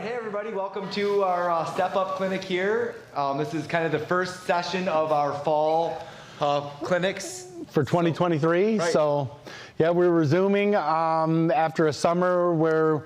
hey everybody, welcome to our Step Up Clinic here. This is kind of the first session of our fall clinics. For 2023, right. So yeah, we're resuming after a summer where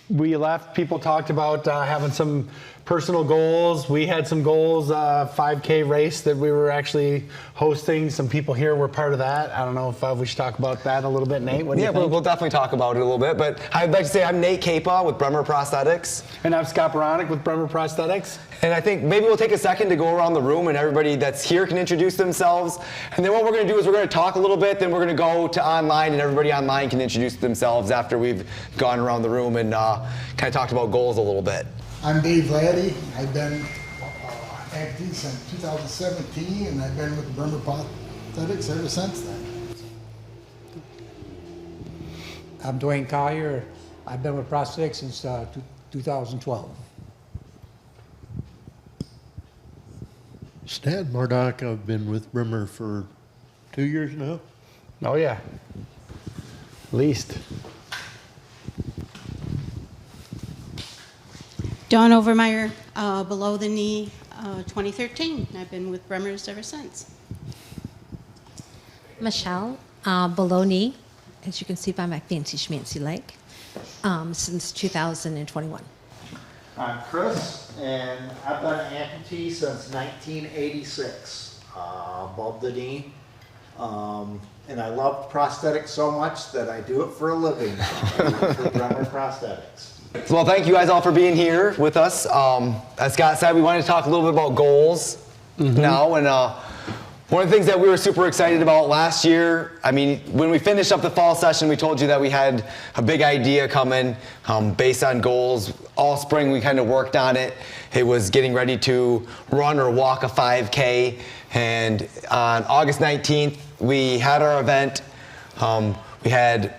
we left. People talked about having some personal goals. We had some goals, 5K race that we were actually hosting. Some people here were part of that. I don't know if we should talk about that a little bit, Nate. What do you think? We'll definitely talk about it a little bit, but I'd like to say I'm Nate Capa with Bremer Prosthetics. And I'm Scott Baronic with Bremer Prosthetics. And I think maybe we'll take a second to go around the room and everybody that's here can introduce themselves. And then what we're going to do is we're going to talk a little bit, then we're going to go to online and everybody online can introduce themselves after we've gone around the room and kind of talked about goals a little bit. I'm Dave Laddie. I've been amputee since 2017 and I've been with Bremer Prosthetics ever since then. I'm Dwayne Collier. I've been with Prosthetics since 2012. Stan Murdoch, I've been with Bremer for 2 years now. Oh yeah, at least. Dawn Overmeyer, below the knee, 2013. I've been with Bremer's ever since. Michelle, below knee, as you can see by my fancy schmancy leg, since 2021. I'm Chris, and I've been an amputee since 1986, above the knee. And I love prosthetics so much that I do it for a living now. I work for Bremer Prosthetics. Well, thank you guys all for being here with us. As Scott said, we wanted to talk a little bit about goals now. And one of the things that we were super excited about last year, I mean, when we finished up the fall session, we told you that we had a big idea coming based on goals. All spring, we kind of worked on it. It was getting ready to run or walk a 5K. And on August 19th, we had our event. We had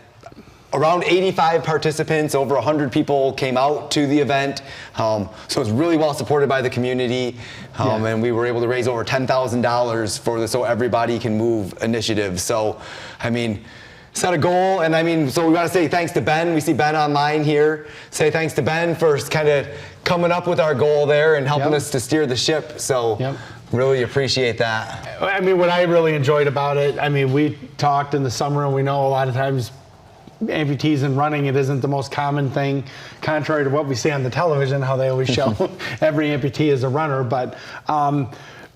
around 85 participants, over 100 people came out to the event. So it was really well supported by the community. And we were able to raise over $10,000 for the So Everybody Can Move initiative. So, I mean, set a goal, and I mean, so we want to say thanks to Ben. We see Ben online here. Say thanks to Ben for kind of coming up with our goal there and helping us to steer the ship. So really appreciate that. I mean, what I really enjoyed about it, I mean, we talked in the summer and we know a lot of times amputees and running, it isn't the most common thing, contrary to what we see on the television, how they always show every amputee is a runner. But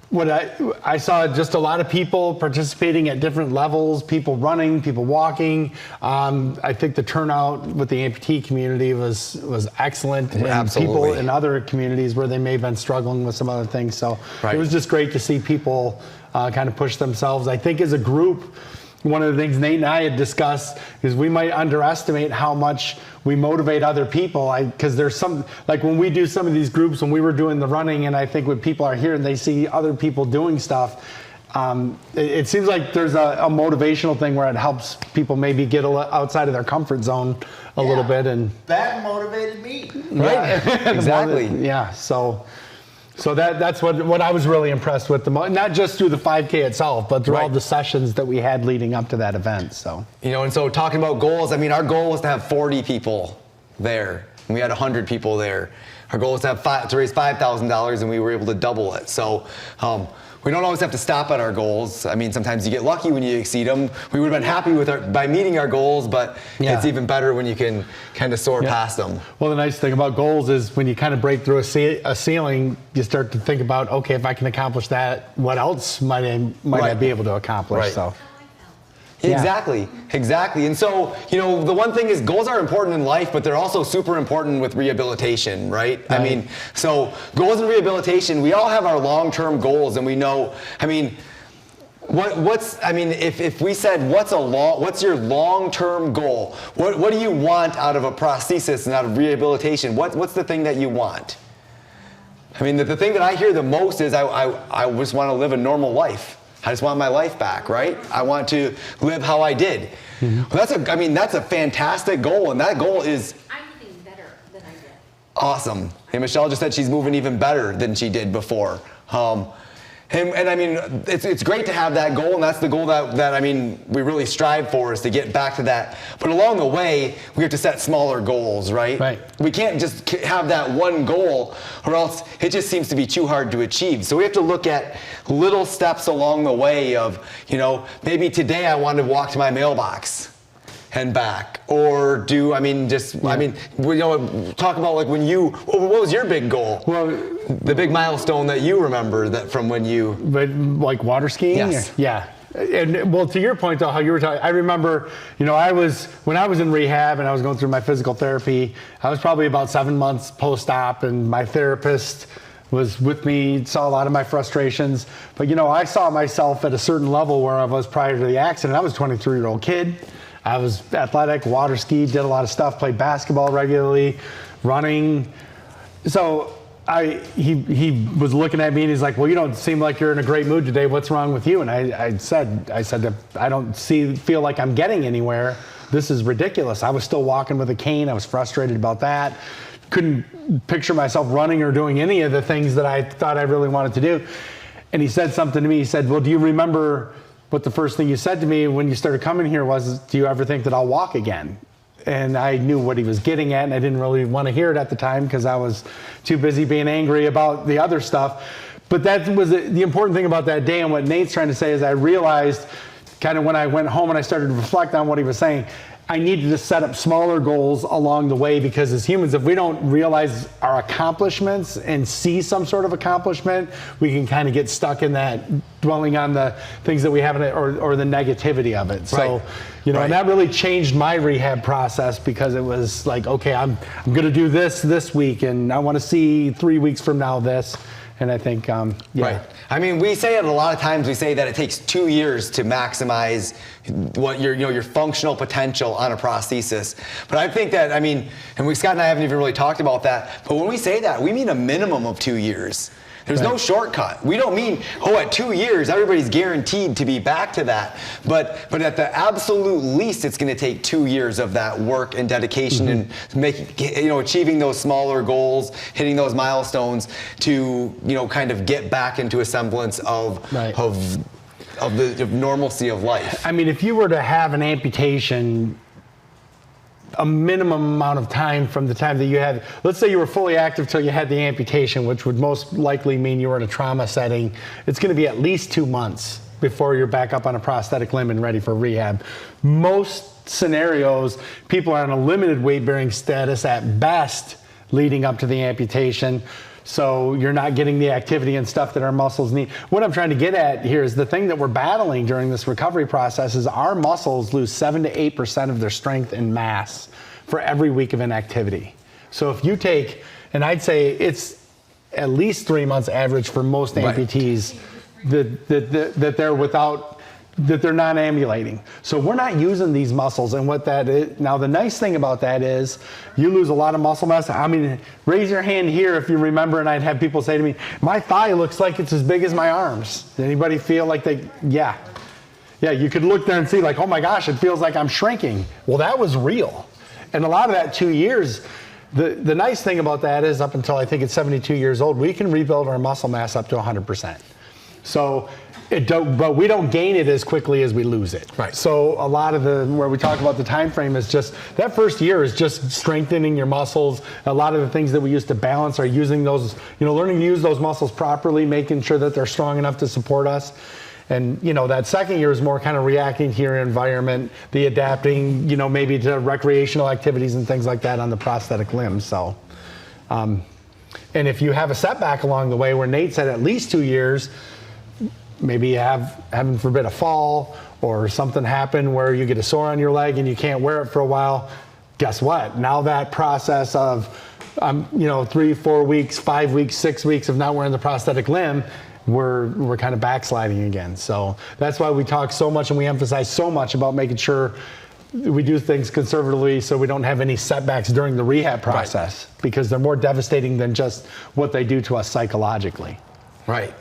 what I saw just a lot of people participating at different levels, people running, people walking. I think the turnout with the amputee community was excellent. And people in other communities where they may have been struggling with some other things. So it was just great to see people kind of push themselves. I think as a group, one of the things Nate and I had discussed is we might underestimate how much we motivate other people. Because there's some, like when we do some of these groups, when we were doing the running, and I think when people are here and they see other people doing stuff, it seems like there's a motivational thing where it helps people maybe get outside of their comfort zone a little bit. And that motivated me. Right, exactly. So that's what I was really impressed with, not just through the 5K itself, but through all the sessions that we had leading up to that event. So, you know, and so talking about goals, I mean, our goal was to have 40 people there, and we had 100 people there. Our goal was to raise $5,000, and we were able to double it. So we don't always have to stop at our goals. I mean, sometimes you get lucky when you exceed them. We would have been happy with by meeting our goals, but it's even better when you can kind of soar past them. Well, the nice thing about goals is when you kind of break through a ceiling, you start to think about, okay, if I can accomplish that, what else might I be able to accomplish? So. Exactly. And so, you know, the one thing is goals are important in life, but they're also super important with rehabilitation, right? I mean, so goals and rehabilitation, we all have our long-term goals, and we know, I mean, if we said, what's your long-term goal? What do you want out of a prosthesis and out of rehabilitation? What's the thing that you want? I mean, the thing that I hear the most is I just want to live a normal life. I just want my life back, right? I want to live how I did. Well, that's a fantastic goal, and that goal is I'm living better than I did. Awesome. And Michelle just said she's moving even better than she did before. And I mean, it's great to have that goal, and that's the goal that I mean, we really strive for, is to get back to that. But along the way, we have to set smaller goals, right? Right. We can't just have that one goal, or else it just seems to be too hard to achieve. So we have to look at little steps along the way of, you know, maybe today I want to walk to my mailbox and back, or do, I mean, just, I mean, you know, talk about like when you, what was your big goal? Well, the big milestone that you remember that from when you, but like water skiing? Yes. Yeah. And well, to your point though, how you were talking, I remember, you know, when I was in rehab and I was going through my physical therapy, I was probably about 7 months post-op, and my therapist was with me, saw a lot of my frustrations. But you know, I saw myself at a certain level where I was prior to the accident. I was a 23-year-old kid. I was athletic, water skied, did a lot of stuff, played basketball regularly, running. So he was looking at me and he's like, well, you don't seem like you're in a great mood today. What's wrong with you? And I said, I don't feel like I'm getting anywhere. This is ridiculous. I was still walking with a cane. I was frustrated about that. Couldn't picture myself running or doing any of the things that I thought I really wanted to do. And he said something to me. He said, well, do you remember what the first thing you said to me when you started coming here was, do you ever think that I'll walk again? And I knew what he was getting at, and I didn't really want to hear it at the time because I was too busy being angry about the other stuff. But that was the important thing about that day, and what Nate's trying to say is I realized kind of when I went home and I started to reflect on what he was saying, I needed to set up smaller goals along the way, because as humans, if we don't realize our accomplishments and see some sort of accomplishment, we can kind of get stuck in that dwelling on the things that we haven't, or the negativity of it. So, Right. you know, Right. and that really changed my rehab process, because it was like, okay, I'm going to do this week, and I want to see 3 weeks from now this. And I think, yeah. Right. I mean, we say it a lot of times. We say that it takes 2 years to maximize what your functional potential on a prosthesis. But I think that, I mean, and Scott and I haven't even really talked about that. But when we say that, we mean a minimum of 2 years. There's no shortcut. We don't mean, oh, at 2 years, everybody's guaranteed to be back to that. But at the absolute least, it's going to take 2 years of that work and dedication and achieving those smaller goals, hitting those milestones to, kind of get back into a semblance of the normalcy of life. I mean, if you were to have an amputation, a minimum amount of time from the time that you had, let's say you were fully active till you had the amputation, which would most likely mean you were in a trauma setting, it's going to be at least 2 months before you're back up on a prosthetic limb and ready for rehab. Most scenarios, people are on a limited weight bearing status at best leading up to the amputation. So you're not getting the activity and stuff that our muscles need. What I'm trying to get at here is the thing that we're battling during this recovery process is our muscles lose 7 to 8% of their strength and mass for every week of inactivity. So if you take, and I'd say it's at least 3 months average for most amputees that they're without, that they're not ambulating. So we're not using these muscles, and what that is, now the nice thing about that is you lose a lot of muscle mass. I mean, raise your hand here if you remember, and I'd have people say to me, my thigh looks like it's as big as my arms. Did anybody feel like yeah, you could look there and see like, oh my gosh, it feels like I'm shrinking. Well, that was real. And a lot of that 2 years, the nice thing about that is up until I think it's 72 years old, we can rebuild our muscle mass up to 100%. So, but we don't gain it as quickly as we lose it. Right. So a lot of where we talk about the time frame is just, that first year is just strengthening your muscles. A lot of the things that we use to balance are using those, learning to use those muscles properly, making sure that they're strong enough to support us. And that second year is more kind of reacting to your environment, the adapting, maybe to recreational activities and things like that on the prosthetic limbs. So, and if you have a setback along the way, where Nate said at least 2 years, maybe you have, heaven forbid, a fall or something happen where you get a sore on your leg and you can't wear it for a while. Guess what? Now that process of, 3, 4 weeks, 5 weeks, 6 weeks of not wearing the prosthetic limb, we're kind of backsliding again. So that's why we talk so much and we emphasize so much about making sure we do things conservatively so we don't have any setbacks during the rehab process, because they're more devastating than just what they do to us psychologically. Right.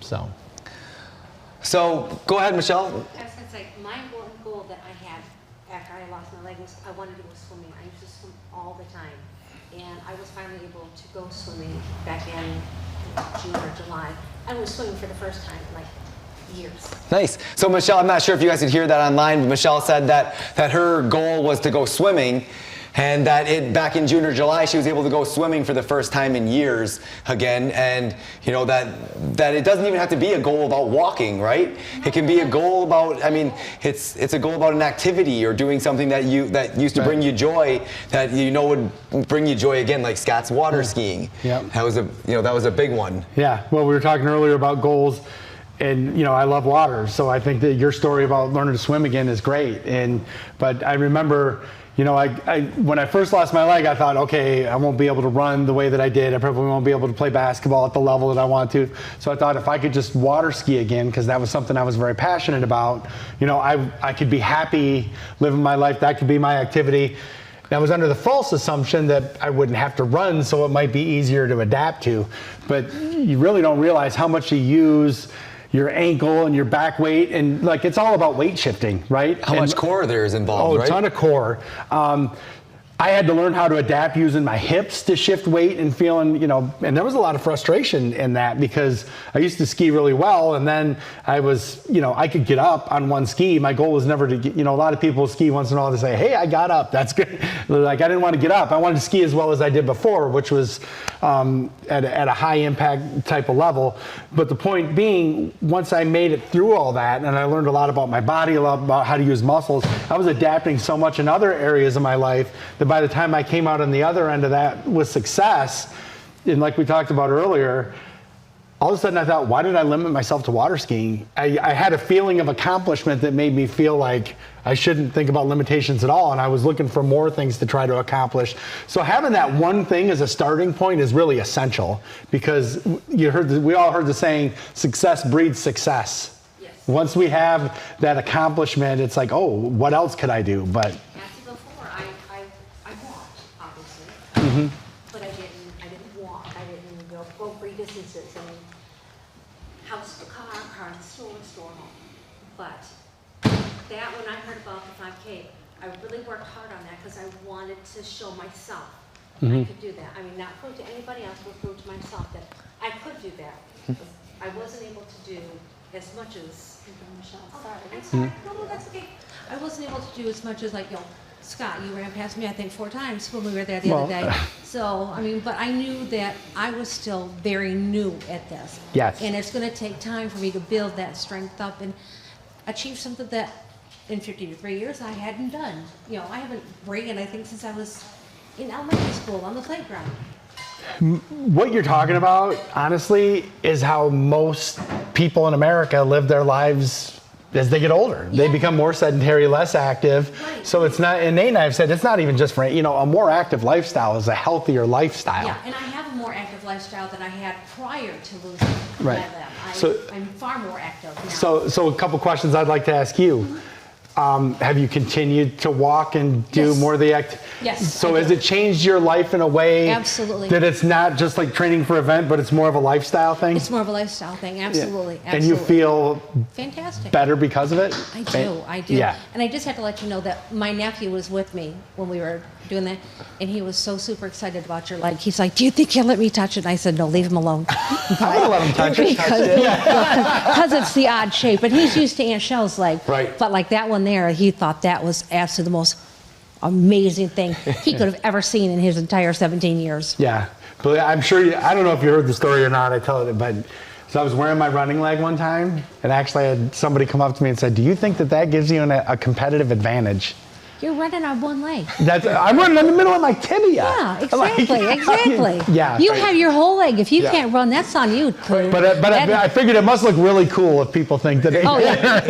So go ahead, Michelle. I was going to say, my important goal that I had after I lost my leg was I wanted to go swimming. I used to swim all the time. And I was finally able to go swimming back in June or July. I was swimming for the first time in like years. Nice. So Michelle, I'm not sure if you guys could hear that online, but Michelle said that her goal was to go swimming, and that back in June or July she was able to go swimming for the first time in years again. And you know that it doesn't even have to be a goal about walking, right? It can be a goal about, I mean, it's a goal about an activity or doing something that used to bring you joy, that you know would bring you joy again, like Scott's water skiing. Yeah. That was a big one. Yeah. Well, we were talking earlier about goals. And, you know, I love water, so I think that your story about learning to swim again is great. But I remember, you know, when I first lost my leg, I thought, okay, I won't be able to run the way that I did. I probably won't be able to play basketball at the level that I want to. So I thought if I could just water ski again, because that was something I was very passionate about, you know, I could be happy living my life. That could be my activity. I was under the false assumption that I wouldn't have to run, so it might be easier to adapt to. But you really don't realize how much you use your ankle and your back weight, and like it's all about weight shifting, right? How much core there is involved, right? A ton of core. I had to learn how to adapt using my hips to shift weight and feeling, you know, and there was a lot of frustration in that because I used to ski really well, and then I was, you know, I could get up on one ski. My goal was never to get, you know, a lot of people ski once in a while to say, hey, I got up, that's good. Like I didn't want to get up. I wanted to ski as well as I did before, which was at a high impact type of level. But the point being, once I made it through all that, and I learned a lot about my body, a lot about how to use muscles, I was adapting so much in other areas of my life that by the time I came out on the other end of that with success, and like we talked about earlier, all of a sudden I thought, why did I limit myself to water skiing? I had a feeling of accomplishment that made me feel like I shouldn't think about limitations at all, and I was looking for more things to try to accomplish. So having that one thing as a starting point is really essential, because we all heard the saying, success breeds success. Yes. Once we have that accomplishment, it's like, oh, what else could I do? But I walked, obviously, but I didn't walk. I didn't go great distances. I mean, house to car to store home. But that, when I heard about the 5K, I really worked hard on that because I wanted to show myself I could do that. I mean, not prove to anybody else, but prove to myself that I could do that. I wasn't able to do as much as Michelle. Sorry. I'm sorry. No, that's okay. I wasn't able to do as much as, like, you know, Scott, you ran past me, I think, 4 times when we were there the other day. So, I mean, but I knew that I was still very new at this. Yes. And it's going to take time for me to build that strength up and achieve something that in 53 years I hadn't done. You know, I haven't ran, I think, since I was in elementary school on the playground. what you're talking about, honestly, is how most people in America live their lives as they get older. They become more sedentary, less active. Right. So it's not, and Nate and I have said, it's not even just for, you know, a more active lifestyle is a healthier lifestyle. Yeah, and I have a more active lifestyle than I had prior to losing my limb. I'm far more active now. So a couple questions I'd like to ask you. Have you continued to walk and do more of the Yes. So has it changed your life in a way Absolutely. that it's not just like training for an event, but it's more of a lifestyle thing? It's more of a lifestyle thing, absolutely. And you feel fantastic. better because of it? I do. Yeah. And I just have to let you know that my nephew was with me when we were doing that, and he was so super excited about your leg. He's like, "Do you think you'll let me touch it?" And I said, "No, leave him alone." I'm gonna let him touch it. Because it's the odd shape, but he's used to Aunt Shell's leg. Right. But like that one there, he thought that was absolutely the most amazing thing he could have ever seen in his entire 17 years. Yeah, but I'm sure I don't know if you heard the story or not. I tell it, but so I was wearing my running leg one time, and actually I had somebody come up to me and said, "Do you think that gives you a competitive advantage?" You're running on one leg. I'm running in the middle of my tibia. Yeah, exactly. Yeah. You have your whole leg. If you can't run, that's on you. But I figured it must look really cool if people think that. Oh yeah,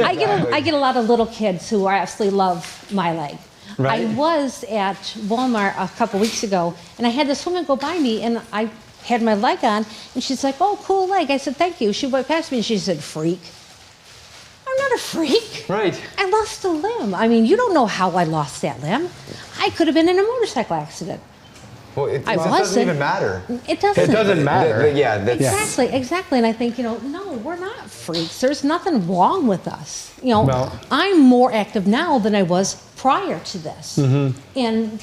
I get a lot of little kids who absolutely love my leg. Right. I was at Walmart a couple weeks ago, and I had this woman go by me, and I had my leg on, and she's like, "Oh, cool leg." I said, "Thank you." She went past me, and she said, "Freak." I'm not a freak. Right. I lost a limb. I mean, you don't know how I lost that limb. I could have been in a motorcycle accident. Well, it I doesn't even matter. It doesn't. It doesn't matter. Exactly. And I think, no, we're not freaks. There's nothing wrong with us. I'm more active now than I was prior to this. Mm-hmm. And,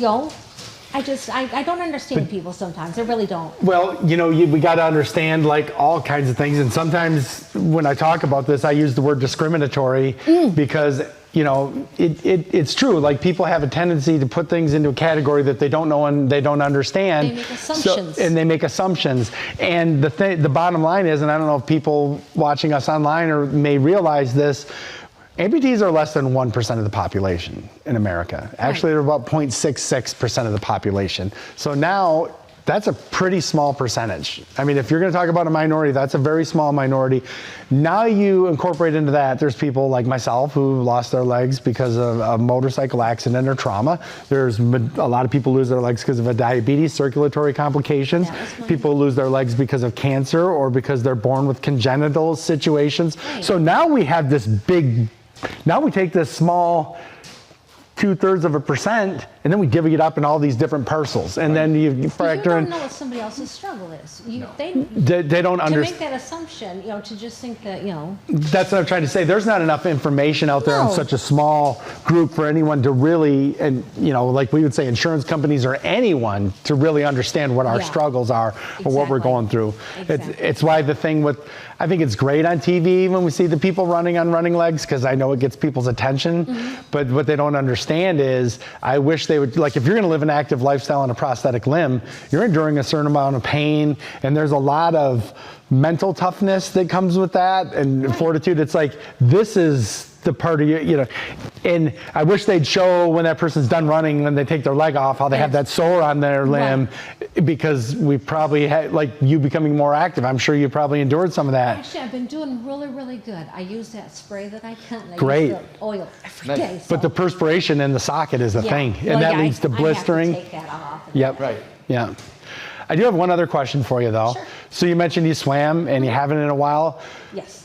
I don't understand people sometimes. I really don't. Well, we got to understand like all kinds of things. And sometimes when I talk about this, I use the word discriminatory because, it's true. Like people have a tendency to put things into a category that they don't know and they don't understand. They make assumptions. And they make assumptions. And the bottom line is, and I don't know if people watching us online or may realize this, amputees are less than 1% of the population in America. Actually, they're about 0.66% of the population. So now, that's a pretty small percentage. I mean, if you're going to talk about a minority, that's a very small minority. Now you incorporate into that, there's people like myself who lost their legs because of a motorcycle accident or trauma. There's a lot of people lose their legs because of a diabetes, circulatory complications. People lose their legs because of cancer or because they're born with congenital situations. Right. So now we have this now we take this small 0.2%, and then we divvy it up in all these different parcels, and then you factor in. You don't know what somebody else's struggle is. They don't understand. To make that assumption, to just think that, That's what I'm trying to say. There's not enough information out there in such a small group for anyone to really, and like we would say, insurance companies or anyone to really understand what our struggles are or what we're going through. Exactly. It's why the thing with, I think it's great on TV when we see the people running on running legs because I know it gets people's attention. But what they don't understand is, I wish they would, like if you're going to live an active lifestyle on a prosthetic limb, you're enduring a certain amount of pain, and there's a lot of mental toughness that comes with that and fortitude. It's like, this is the part of you, and I wish they'd show when that person's done running, when they take their leg off, how they have that sore on their limb, because we probably had, like you becoming more active, I'm sure you probably endured some of that. Actually, I've been doing really, really good. I use that spray that I can. I Great. use the oil every day. But the perspiration in the socket is a thing, and that leads to blistering. I have to take that off. Yep. Right. Yeah. I do have one other question for you, though. Sure. So you mentioned you swam, and you haven't in a while. Yes.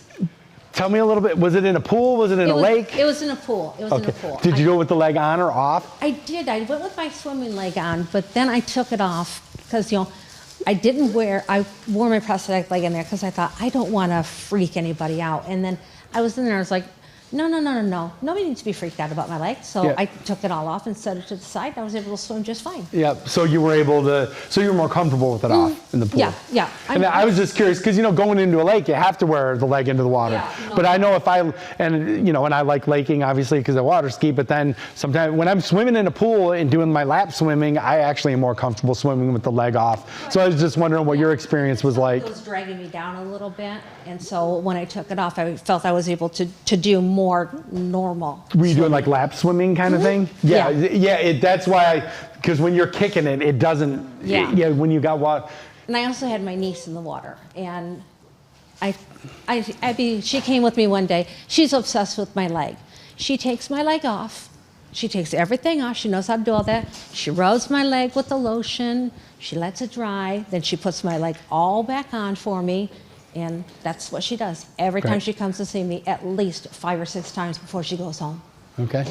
Tell me a little bit. Was it in a pool? Was it in a lake? It was in a pool. It was in a pool. Did you do it with the leg on or off? I did. I went with my swimming leg on, but then I took it off because, I wore my prosthetic leg in there because I thought, I don't want to freak anybody out. And then I was in there, I was like, no. Nobody needs to be freaked out about my leg. So I took it all off and set it to the side. I was able to swim just fine. Yep. So you were more comfortable with it off in the pool. Yeah. And I was just curious because, going into a lake, you have to wear the leg into the water. Yeah, but I know and I like laking obviously because I water ski, but then sometimes when I'm swimming in a pool and doing my lap swimming, I actually am more comfortable swimming with the leg off. Right. So I was just wondering what your experience was like. It was dragging me down a little bit. And so when I took it off, I felt I was able to do more normal. Were you doing like lap swimming kind of thing? Yeah. That's why, because when you're kicking it, it doesn't. Yeah. When you got water. And I also had my niece in the water, and she came with me one day. She's obsessed with my leg. She takes my leg off. She takes everything off. She knows how to do all that. She rubs my leg with the lotion. She lets it dry. Then she puts my leg all back on for me. And that's what she does. Every time she comes to see me, at least 5 or 6 times before she goes home. Okay.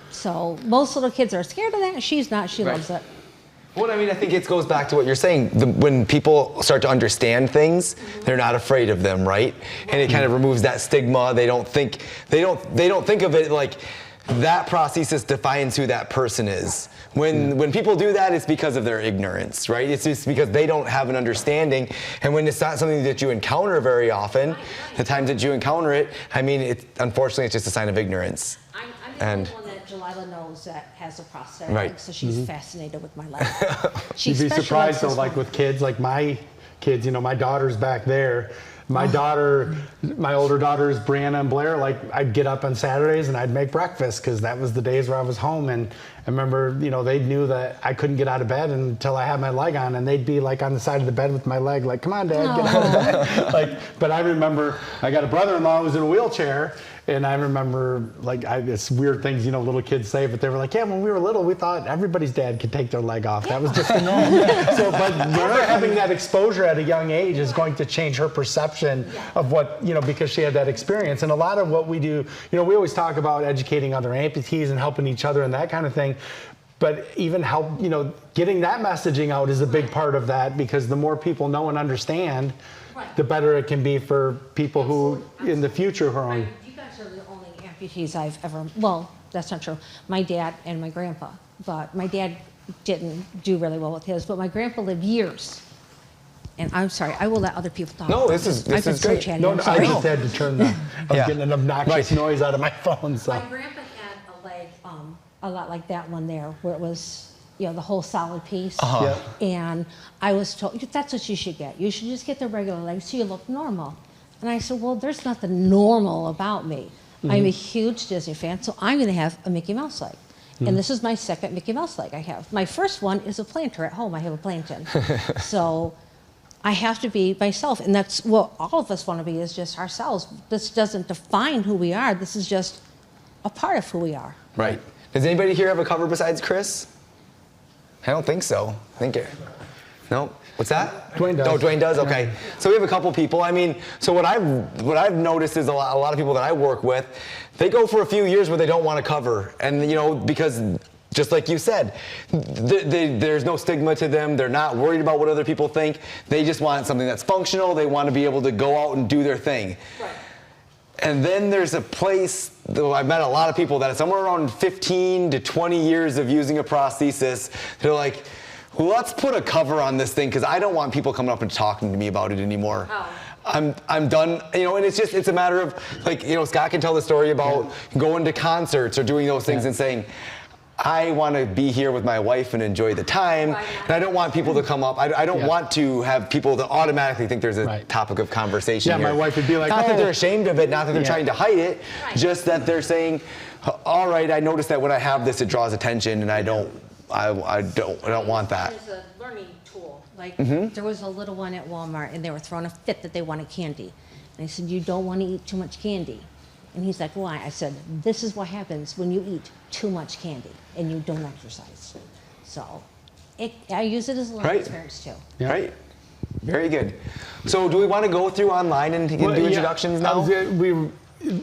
So most little kids are scared of that. She's not. She loves it. Well, I think it goes back to what you're saying. When people start to understand things, they're not afraid of them, right? And it kind of removes that stigma. They don't think of it like that prosthesis defines who that person is. When people do that, it's because of their ignorance, right? It's just because they don't have an understanding. And when it's not something that you encounter very often, the times that you encounter it, unfortunately, it's just a sign of ignorance. I'm the only one that Jalila knows that has a prosthetic leg, so she's fascinated with my leg. You'd be surprised though, like with kids, like my kids, my daughter's back there. My older daughters, Brianna and Blair, like I'd get up on Saturdays and I'd make breakfast because that was the days where I was home. And I remember, they knew that I couldn't get out of bed until I had my leg on, and they'd be like on the side of the bed with my leg, like, come on, Dad, get out of bed. But I remember I got a brother-in-law who was in a wheelchair, and I remember it's weird things, little kids say, but they were like, yeah, when we were little, we thought everybody's dad could take their leg off. That was just the norm. But her having that exposure at a young age is going to change her perception of what, because she had that experience. And a lot of what we do, we always talk about educating other amputees and helping each other and that kind of thing. But even help, getting that messaging out is a big part of that, because the more people know and understand, the better it can be for people who, in the future, who are on. You guys are the only amputees I've ever, well, that's not true. My dad and my grandpa, but my dad didn't do really well with his, but my grandpa lived years. And I'm sorry, I will let other people talk. No, this is I've been so great. chatty, No, I'm I sorry. just had to turn the, I was Yeah. getting an obnoxious Right. noise out of my phone, so. My grandpa had a leg, a lot like that one there, where it was, you know, the whole solid piece. Uh-huh. Yeah. And I was told, that's what you should get. You should just get the regular leg so you look normal. And I said, well, there's nothing normal about me. I'm a huge Disney fan, so I'm going to have a Mickey Mouse leg. And this is my second Mickey Mouse leg I have. My first one is a planter at home. I have a plantain. So I have to be myself. And that's what all of us want to be, is just ourselves. This doesn't define who we are. This is just a part of who we are. Right. Does anybody here have a cover besides Chris? I don't think so. I think it. No. What's that? Dwayne does. Oh, Dwayne does. Okay. So we have a couple people. I mean, so what I've noticed is a lot of people that I work with, they go for a few years where they don't want to cover, and you know, because just like you said, there's no stigma to them. They're not worried about what other people think. They just want something that's functional. They want to be able to go out and do their thing. Right. And then there's a place, though I've met a lot of people that are somewhere around 15 to 20 years of using a prosthesis. They're like, let's put a cover on this thing because I don't want people coming up and talking to me about it anymore. Oh. I'm done, you know, and it's a matter of, like, you know, Scott can tell the story about going to concerts or doing those things and saying, I want to be here with my wife and enjoy the time, and I don't want people to come up. I don't want to have people to automatically think there's a topic of conversation Yeah, here. my wife would be like, not that "Oh." they're ashamed of it, not that they're trying to hide it, just that they're saying, all right, I noticed that when I have this, it draws attention, and I don't want that. It's a learning tool. Like, there was a little one at Walmart, and they were throwing a fit that they wanted candy. And I said, you don't want to eat too much candy. And he's like, why? I said, this is what happens when you eat too much candy and you don't exercise. So I use it as a learning experience too. Yeah. Right. Very good. So do we want to go through online and do introductions now?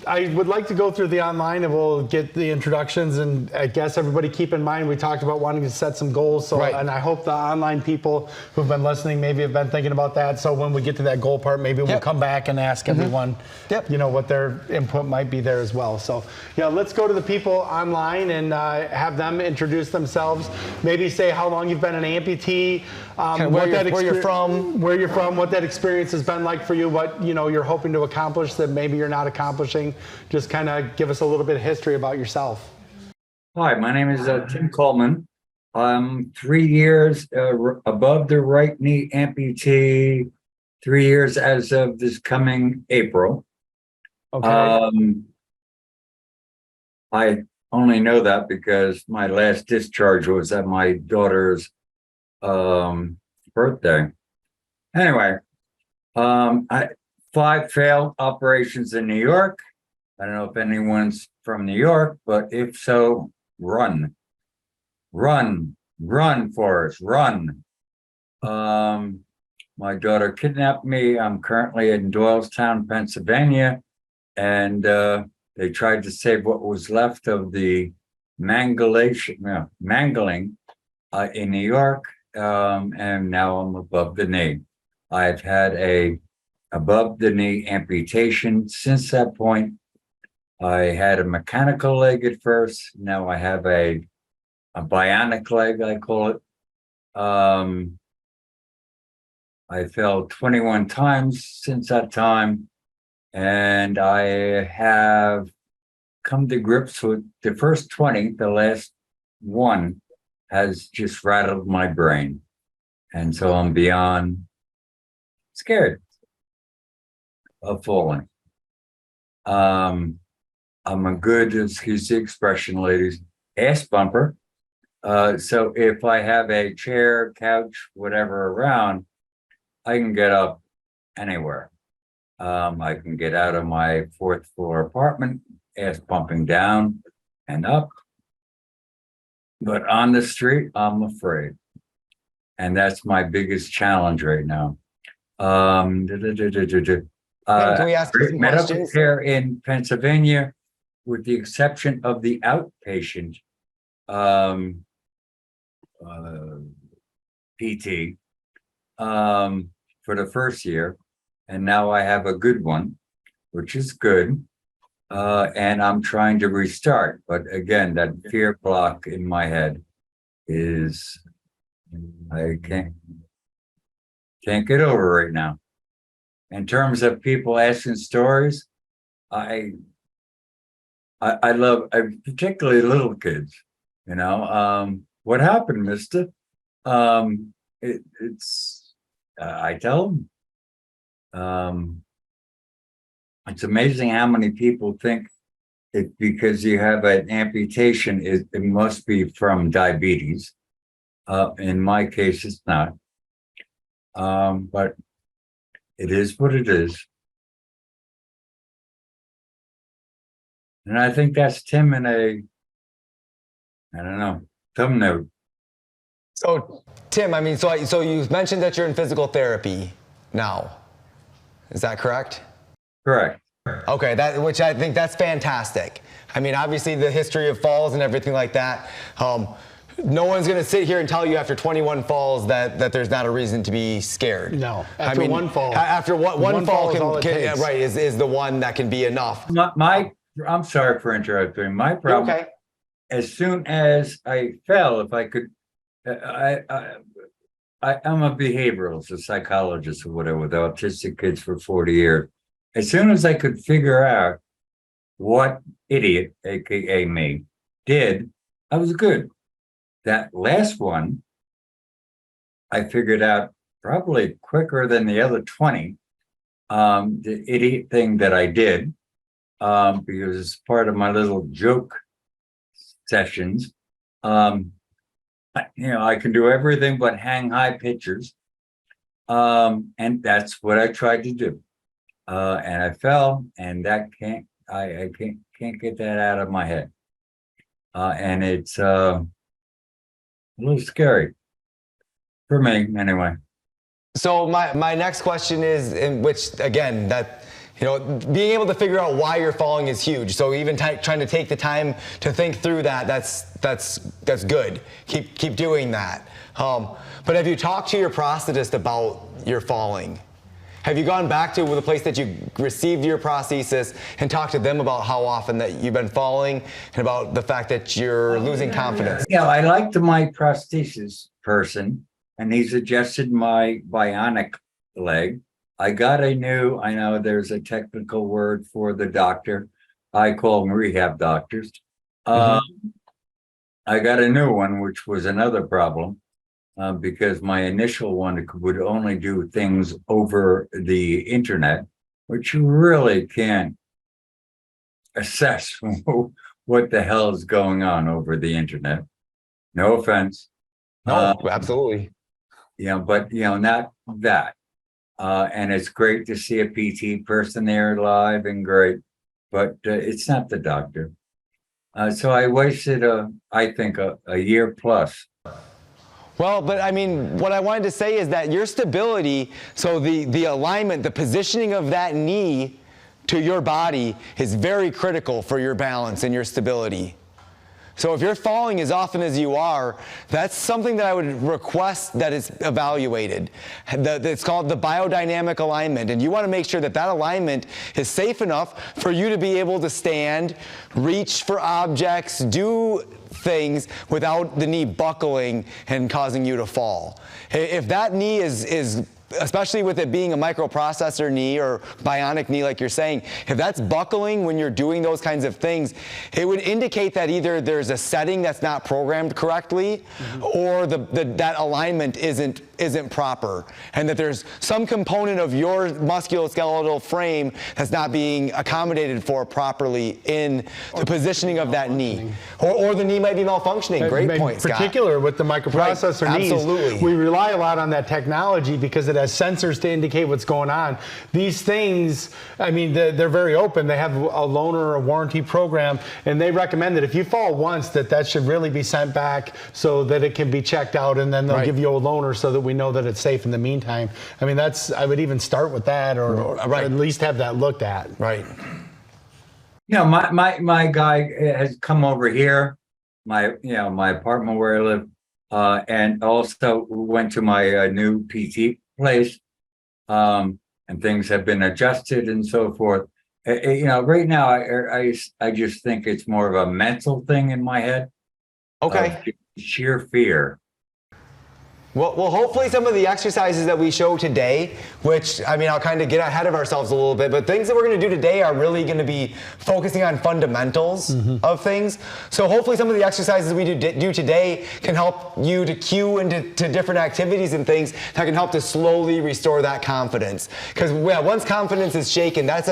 I would like to go through the online and we'll get the introductions, and I guess everybody keep in mind we talked about wanting to set some goals, so and I hope the online people who've been listening maybe have been thinking about that, so when we get to that goal part maybe we'll come back and ask everyone you know, what their input might be there as well. So yeah, let's go to the people online and have them introduce themselves, maybe say how long you've been an amputee, where you're from, what that experience has been like for you, what you know you're hoping to accomplish that maybe you're not accomplishing. Just kind of give us a little bit of history about yourself. Hi, my name is Tim Coleman. I'm 3 years above the right knee amputee, 3 years as of this coming April. Okay. I only know that because my last discharge was at my daughter's birthday. Anyway, 5 failed operations in New York. I don't know if anyone's from New York, but if so, run, Forrest, run. My daughter kidnapped me. I'm currently in Doylestown, Pennsylvania, and they tried to save what was left of the mangling in New York, and now I'm above the knee. I've had a above the knee amputation since that point. I had a mechanical leg at first. Now I have a bionic leg, I call it. I fell 21 times since that time, and I have come to grips with the first 20. The last one has just rattled my brain, and so I'm beyond scared of falling. I'm a good, excuse the expression, ladies, ass bumper. So if I have a chair, couch, whatever around, I can get up anywhere. I can get out of my 4th floor apartment, ass bumping down and up. But on the street, I'm afraid. And that's my biggest challenge right now. Can we ask you some medical questions? care in Pennsylvania, with the exception of the outpatient PT for the first year, and now I have a good one, which is good, and I'm trying to restart, but again, that fear block in my head is, I can't get over right now. In terms of people asking stories, I love, particularly little kids, you know, what happened, mister? I tell them, it's amazing how many people think it because you have an amputation, it must be from diabetes. In my case, it's not. But it is what it is. And I think that's Tim in a, I don't know, thumbnail. So, Tim, I mean, so you mentioned that you're in physical therapy now. Is that correct? Correct. Okay, which I think that's fantastic. I mean, obviously the history of falls and everything like that. No one's going to sit here and tell you after 21 falls that there's not a reason to be scared. No, after one fall. After one fall is the one that can be enough. I'm sorry for interrupting. My problem, okay. As soon as I fell, if I could, I'm a behavioralist, a psychologist or whatever, with autistic kids for 40 years. As soon as I could figure out what idiot, AKA me, did, I was good. That last one, I figured out probably quicker than the other 20, the idiot thing that I did, because it's part of my little joke sessions. I can do everything but hang high pictures. And that's what I tried to do. And I fell, and that I can't get that out of my head. And it's a little scary for me anyway. So my next question is, in which again, that, you know, being able to figure out why you're falling is huge. So even trying to take the time to think through that's good. Keep doing that. But have you talked to your prosthetist about your falling? Have you gone back to the place that you received your prosthesis and talked to them about how often that you've been falling and about the fact that you're losing confidence? Yeah, I liked my prosthesis person, and he suggested my bionic leg. I got I know there's a technical word for the doctor. I call them rehab doctors. I got a new one, which was another problem. Because my initial one would only do things over the internet, which you really can't assess what the hell is going on over the internet. No offense. No, absolutely. But not that. And it's great to see a PT person there live and great, but it's not the doctor. So I wasted, I think, a year plus. Well, but I mean, what I wanted to say is that your stability, so the alignment, the positioning of that knee to your body is very critical for your balance and your stability. So if you're falling as often as you are, that's something that I would request that is evaluated. It's called the biodynamic alignment, and you want to make sure that alignment is safe enough for you to be able to stand, reach for objects, do things without the knee buckling and causing you to fall. If that knee is especially with it being a microprocessor knee or bionic knee like you're saying, if that's buckling when you're doing those kinds of things, it would indicate that either there's a setting that's not programmed correctly, or that alignment isn't proper, and that there's some component of your musculoskeletal frame that's not being accommodated for properly in the positioning of that knee. Or the knee might be malfunctioning. Great point, Scott. In particular with the microprocessor knees, absolutely. We rely a lot on that technology because it has sensors to indicate what's going on. These things, I mean, they're very open. They have a loaner or a warranty program, and they recommend that if you fall once, that should really be sent back so that it can be checked out, and then they'll give you a loaner so that we know that it's safe in the meantime. I mean, I would even start with that, or at least have that looked at. Right. My guy has come over here, my apartment where I live, and also went to my new PT place, and things have been adjusted and so forth. Right now I just think it's more of a mental thing in my head. Okay. sheer fear. Well, hopefully some of the exercises that we show today, which, I mean, I'll kind of get ahead of ourselves a little bit, but things that we're going to do today are really going to be focusing on fundamentals of things. So hopefully some of the exercises we do today can help you to cue into different activities and things that can help to slowly restore that confidence. Because once confidence is shaken, it's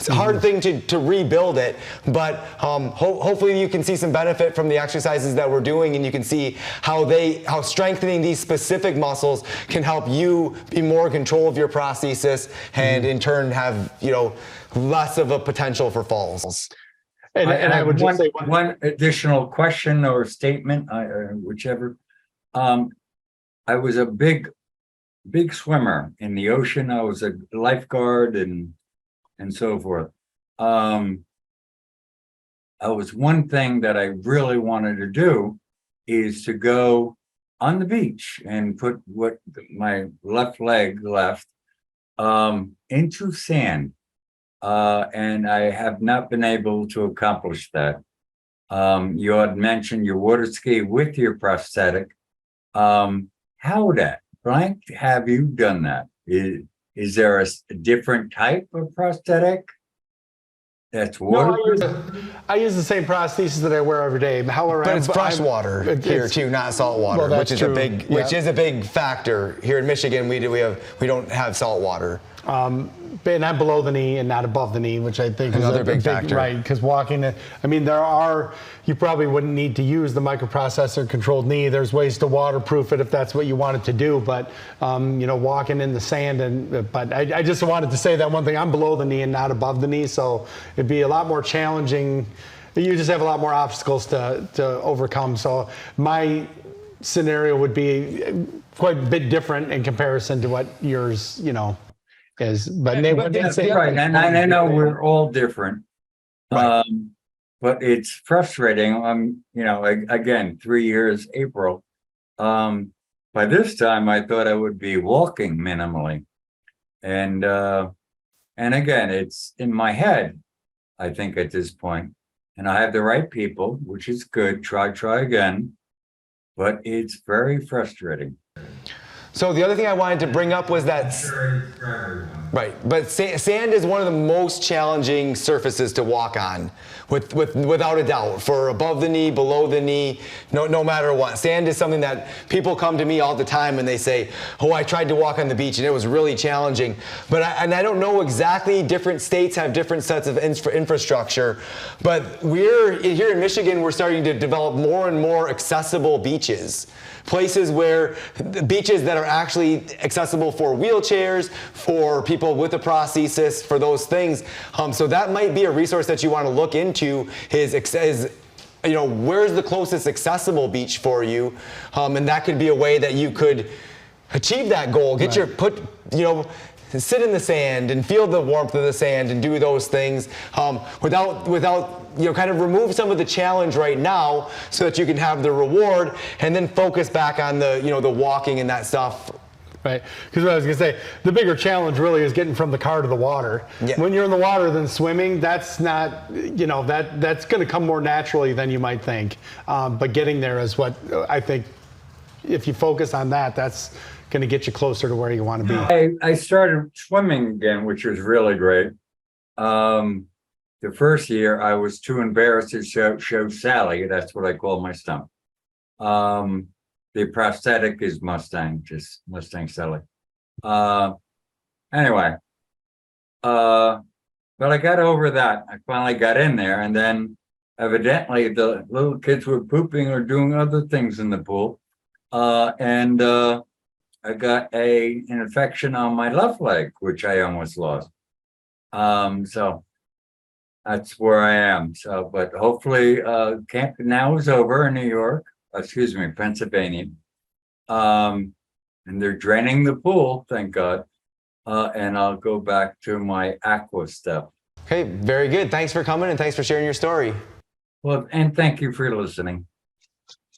a hard thing to rebuild it, but hopefully you can see some benefit from the exercises that we're doing, and you can see how strengthening these specific muscles can help you be more in control of your prosthesis and in turn have, less of a potential for falls. And I would just say one additional question or statement, whichever. I was a big swimmer in the ocean. I was a lifeguard and so forth. I was one thing that I really wanted to do is to go on the beach and put my left leg into sand. And I have not been able to accomplish that. You had mentioned your water ski with your prosthetic. How blank have you done that? Is there a different type of prosthetic that's water? No, I use the same prosthesis that I wear every day. However, but it's fresh water here too, not salt water, which is a big factor here in Michigan. We don't have salt water. And I'm below the knee and not above the knee, which I think another is a big factor, right? Because walking, you probably wouldn't need to use the microprocessor controlled knee. There's ways to waterproof it if that's what you wanted to do, but walking in the sand but I just wanted to say that one thing. I'm below the knee and not above the knee, so it'd be a lot more challenging. You just have a lot more obstacles to overcome. So my scenario would be quite a bit different in comparison to what yours, is. But that's right, and I know we're all different. Right. But it's frustrating. Again, 3 years, April. By this time, I thought I would be walking minimally, and again, it's in my head. I think at this point, and I have the right people, which is good. Try again, but it's very frustrating. So the other thing I wanted to bring up was that, right, but sand is one of the most challenging surfaces to walk on, without a doubt, for above the knee, below the knee, no matter what. Sand is something that people come to me all the time and they say, oh, I tried to walk on the beach and it was really challenging. But I don't know exactly, different states have different sets of infrastructure, but here in Michigan, we're starting to develop more and more accessible beaches. Places beaches that are actually accessible for wheelchairs, for people with a prosthesis, for those things. So that might be a resource that you want to look into is where's the closest accessible beach for you? And that could be a way that you could achieve that goal. Sit in the sand and feel the warmth of the sand and do those things without kind of remove some of the challenge right now so that you can have the reward and then focus back on the walking and that stuff. Right, because what I was going to say, the bigger challenge really is getting from the car to the water. Yeah. When you're in the water than swimming, that's not, that's going to come more naturally than you might think. But getting there is what I think, if you focus on that, that's going to get you closer to where you want to be. I started swimming again, which was really great. The first year I was too embarrassed to show Sally. That's what I call my stump. The prosthetic is Mustang, just Mustang Sally. Anyway, but I got over that. I finally got in there, and then evidently the little kids were pooping or doing other things in the pool. And I got an infection on my left leg, which I almost lost. So that's where I am. So, but hopefully camp now is over in New York, Pennsylvania. And they're draining the pool, thank God. And I'll go back to my aqua stuff. Okay, very good. Thanks for coming and thanks for sharing your story. Well, and thank you for listening.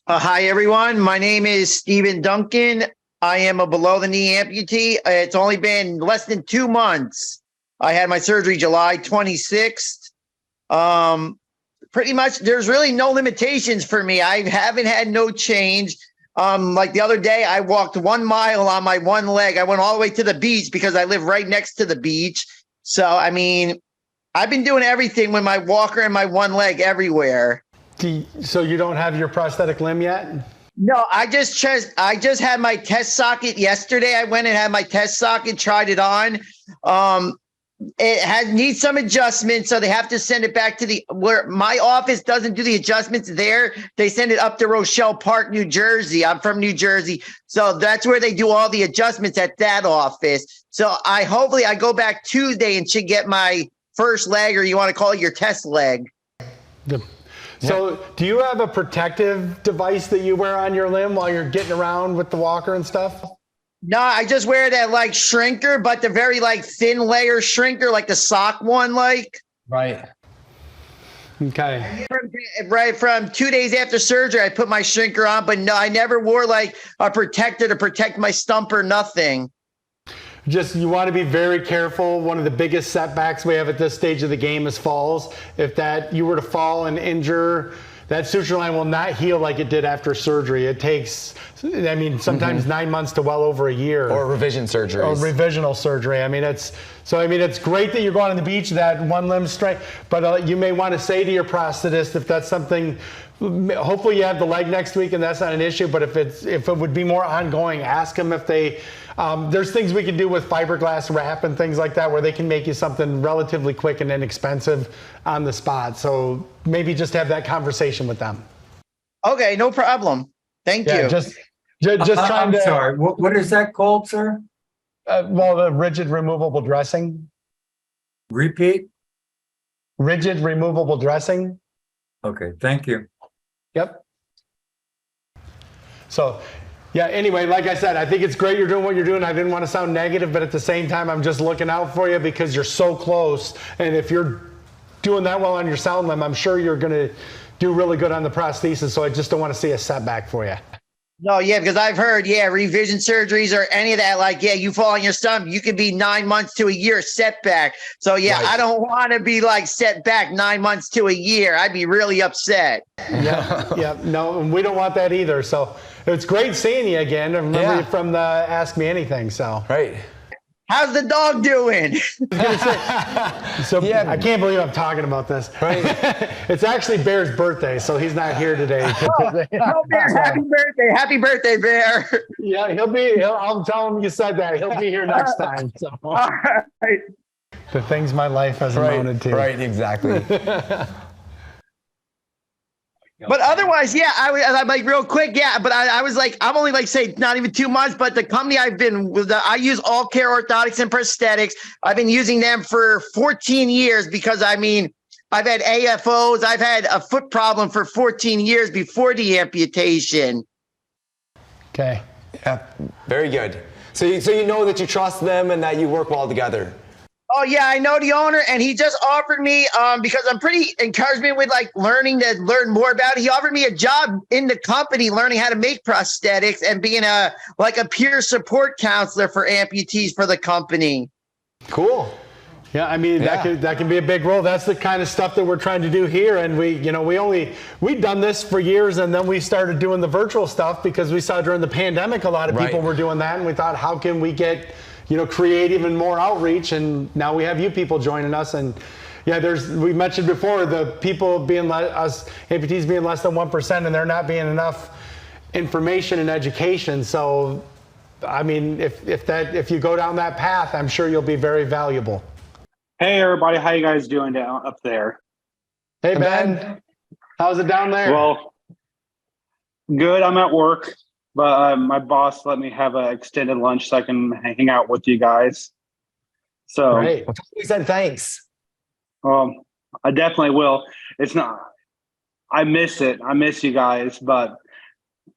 Hi, everyone. My name is Stephen Duncan. I am a below-the-knee amputee. It's only been less than 2 months. I had my surgery July 26th. pretty much there's really no limitations for me. I haven't had no change. Like the other day, I walked 1 mile on my one leg. I went all the way to the beach because I live right next to the beach. So, I mean, I've been doing everything with my walker and my one leg everywhere. So you don't have your prosthetic limb yet? No, I just had my test socket yesterday. I went and had my test socket, tried it on. It needs some adjustments, so they have to send it back to where my office doesn't do the adjustments there. They send it up to Rochelle Park, New Jersey. I'm from New Jersey, so that's where they do all the adjustments at that office. So hopefully I go back Tuesday and should get my first leg, or you want to call it your test leg. So do you have a protective device that you wear on your limb while you're getting around with the walker and stuff? No, I just wear that like shrinker, but the very like thin layer shrinker, like the sock one, like. Right. Okay. Right from 2 days after surgery, I put my shrinker on, but no, I never wore like a protector to protect my stump or nothing. Just, you want to be very careful. One of the biggest setbacks we have at this stage of the game is falls. If you were to fall and injure, that suture line will not heal like it did after surgery. It takes, I mean, sometimes 9 months to well over a year. Or revision surgery. Or revisional surgery. I mean, it's great that you're going on the beach, that one limb strength, but you may want to say to your prosthetist, if that's something, hopefully you have the leg next week and that's not an issue, but if it would be more ongoing, ask them if they, there's things we can do with fiberglass wrap and things like that where they can make you something relatively quick and inexpensive on the spot. So maybe just have that conversation with them. Okay, no problem. Thank you. Just trying to. I'm sorry. What is that called, sir? Well, the rigid removable dressing. Repeat. Rigid removable dressing. Okay, thank you. Yep. So, yeah, anyway, like I said, I think it's great you're doing what you're doing. I didn't want to sound negative, but at the same time, I'm just looking out for you because you're so close. And if you're doing that well on your sound limb, I'm sure you're going to do really good on the prosthesis. So I just don't want to see a setback for you. No, yeah, because I've heard, revision surgeries or any of that, like, you fall on your stump, you could be 9 months to a year setback. So, right. I don't want to be like set back 9 months to a year. I'd be really upset. Yeah, no, we don't want that either. So it's great seeing you again. I remember you from the Ask Me Anything. So right. How's the dog doing? I can't believe I'm talking about this. Right. It's actually Bear's birthday, so he's not here today. Bear, happy birthday. Happy birthday, Bear. Yeah, I'll tell him you said that. He'll be here next time. So. All right. The things my life has amounted to. Right, exactly. But otherwise, I'm like real quick, but I was like, I'm only like, say, not even 2 months, but the company I've been with, I use All Care Orthotics and Prosthetics. I've been using them for 14 years because, I mean, I've had AFOs. I've had a foot problem for 14 years before the amputation. Okay. Yeah, very good. So you know that you trust them and that you work well together. Oh yeah, I know the owner, and he just offered me because I'm pretty encouragement with like learn more about it. He offered me a job in the company, learning how to make prosthetics and being a peer support counselor for amputees for the company. Cool. Yeah, I mean that can be a big role. That's the kind of stuff that we're trying to do here, and we'd done this for years, and then we started doing the virtual stuff because we saw during the pandemic a lot of people were doing that, and we thought, how can we get creative and more outreach, and now we have you people joining us. And we mentioned before the people being us amputees being less than 1%, and there not being enough information and education. So, I mean, if you go down that path, I'm sure you'll be very valuable. Hey everybody, how you guys doing down up there? Hey Ben, how's it down there? Well, good. I'm at work. But my boss let me have an extended lunch so I can hang out with you guys. So great. We said thanks. I definitely will. I miss it. I miss you guys, but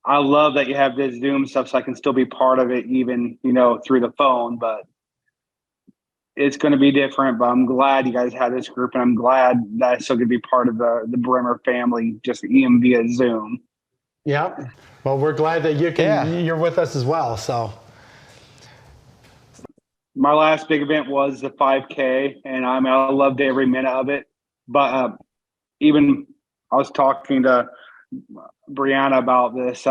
I love that you have this Zoom stuff so I can still be part of it, even, through the phone. But it's going to be different. But I'm glad you guys had this group, and I'm glad that I still could be part of the Bremer family, just even via Zoom. Yeah. Well, we're glad that you're with us as well. So my last big event was the 5K, and I loved every minute of it. But even I was talking to Brianna about this.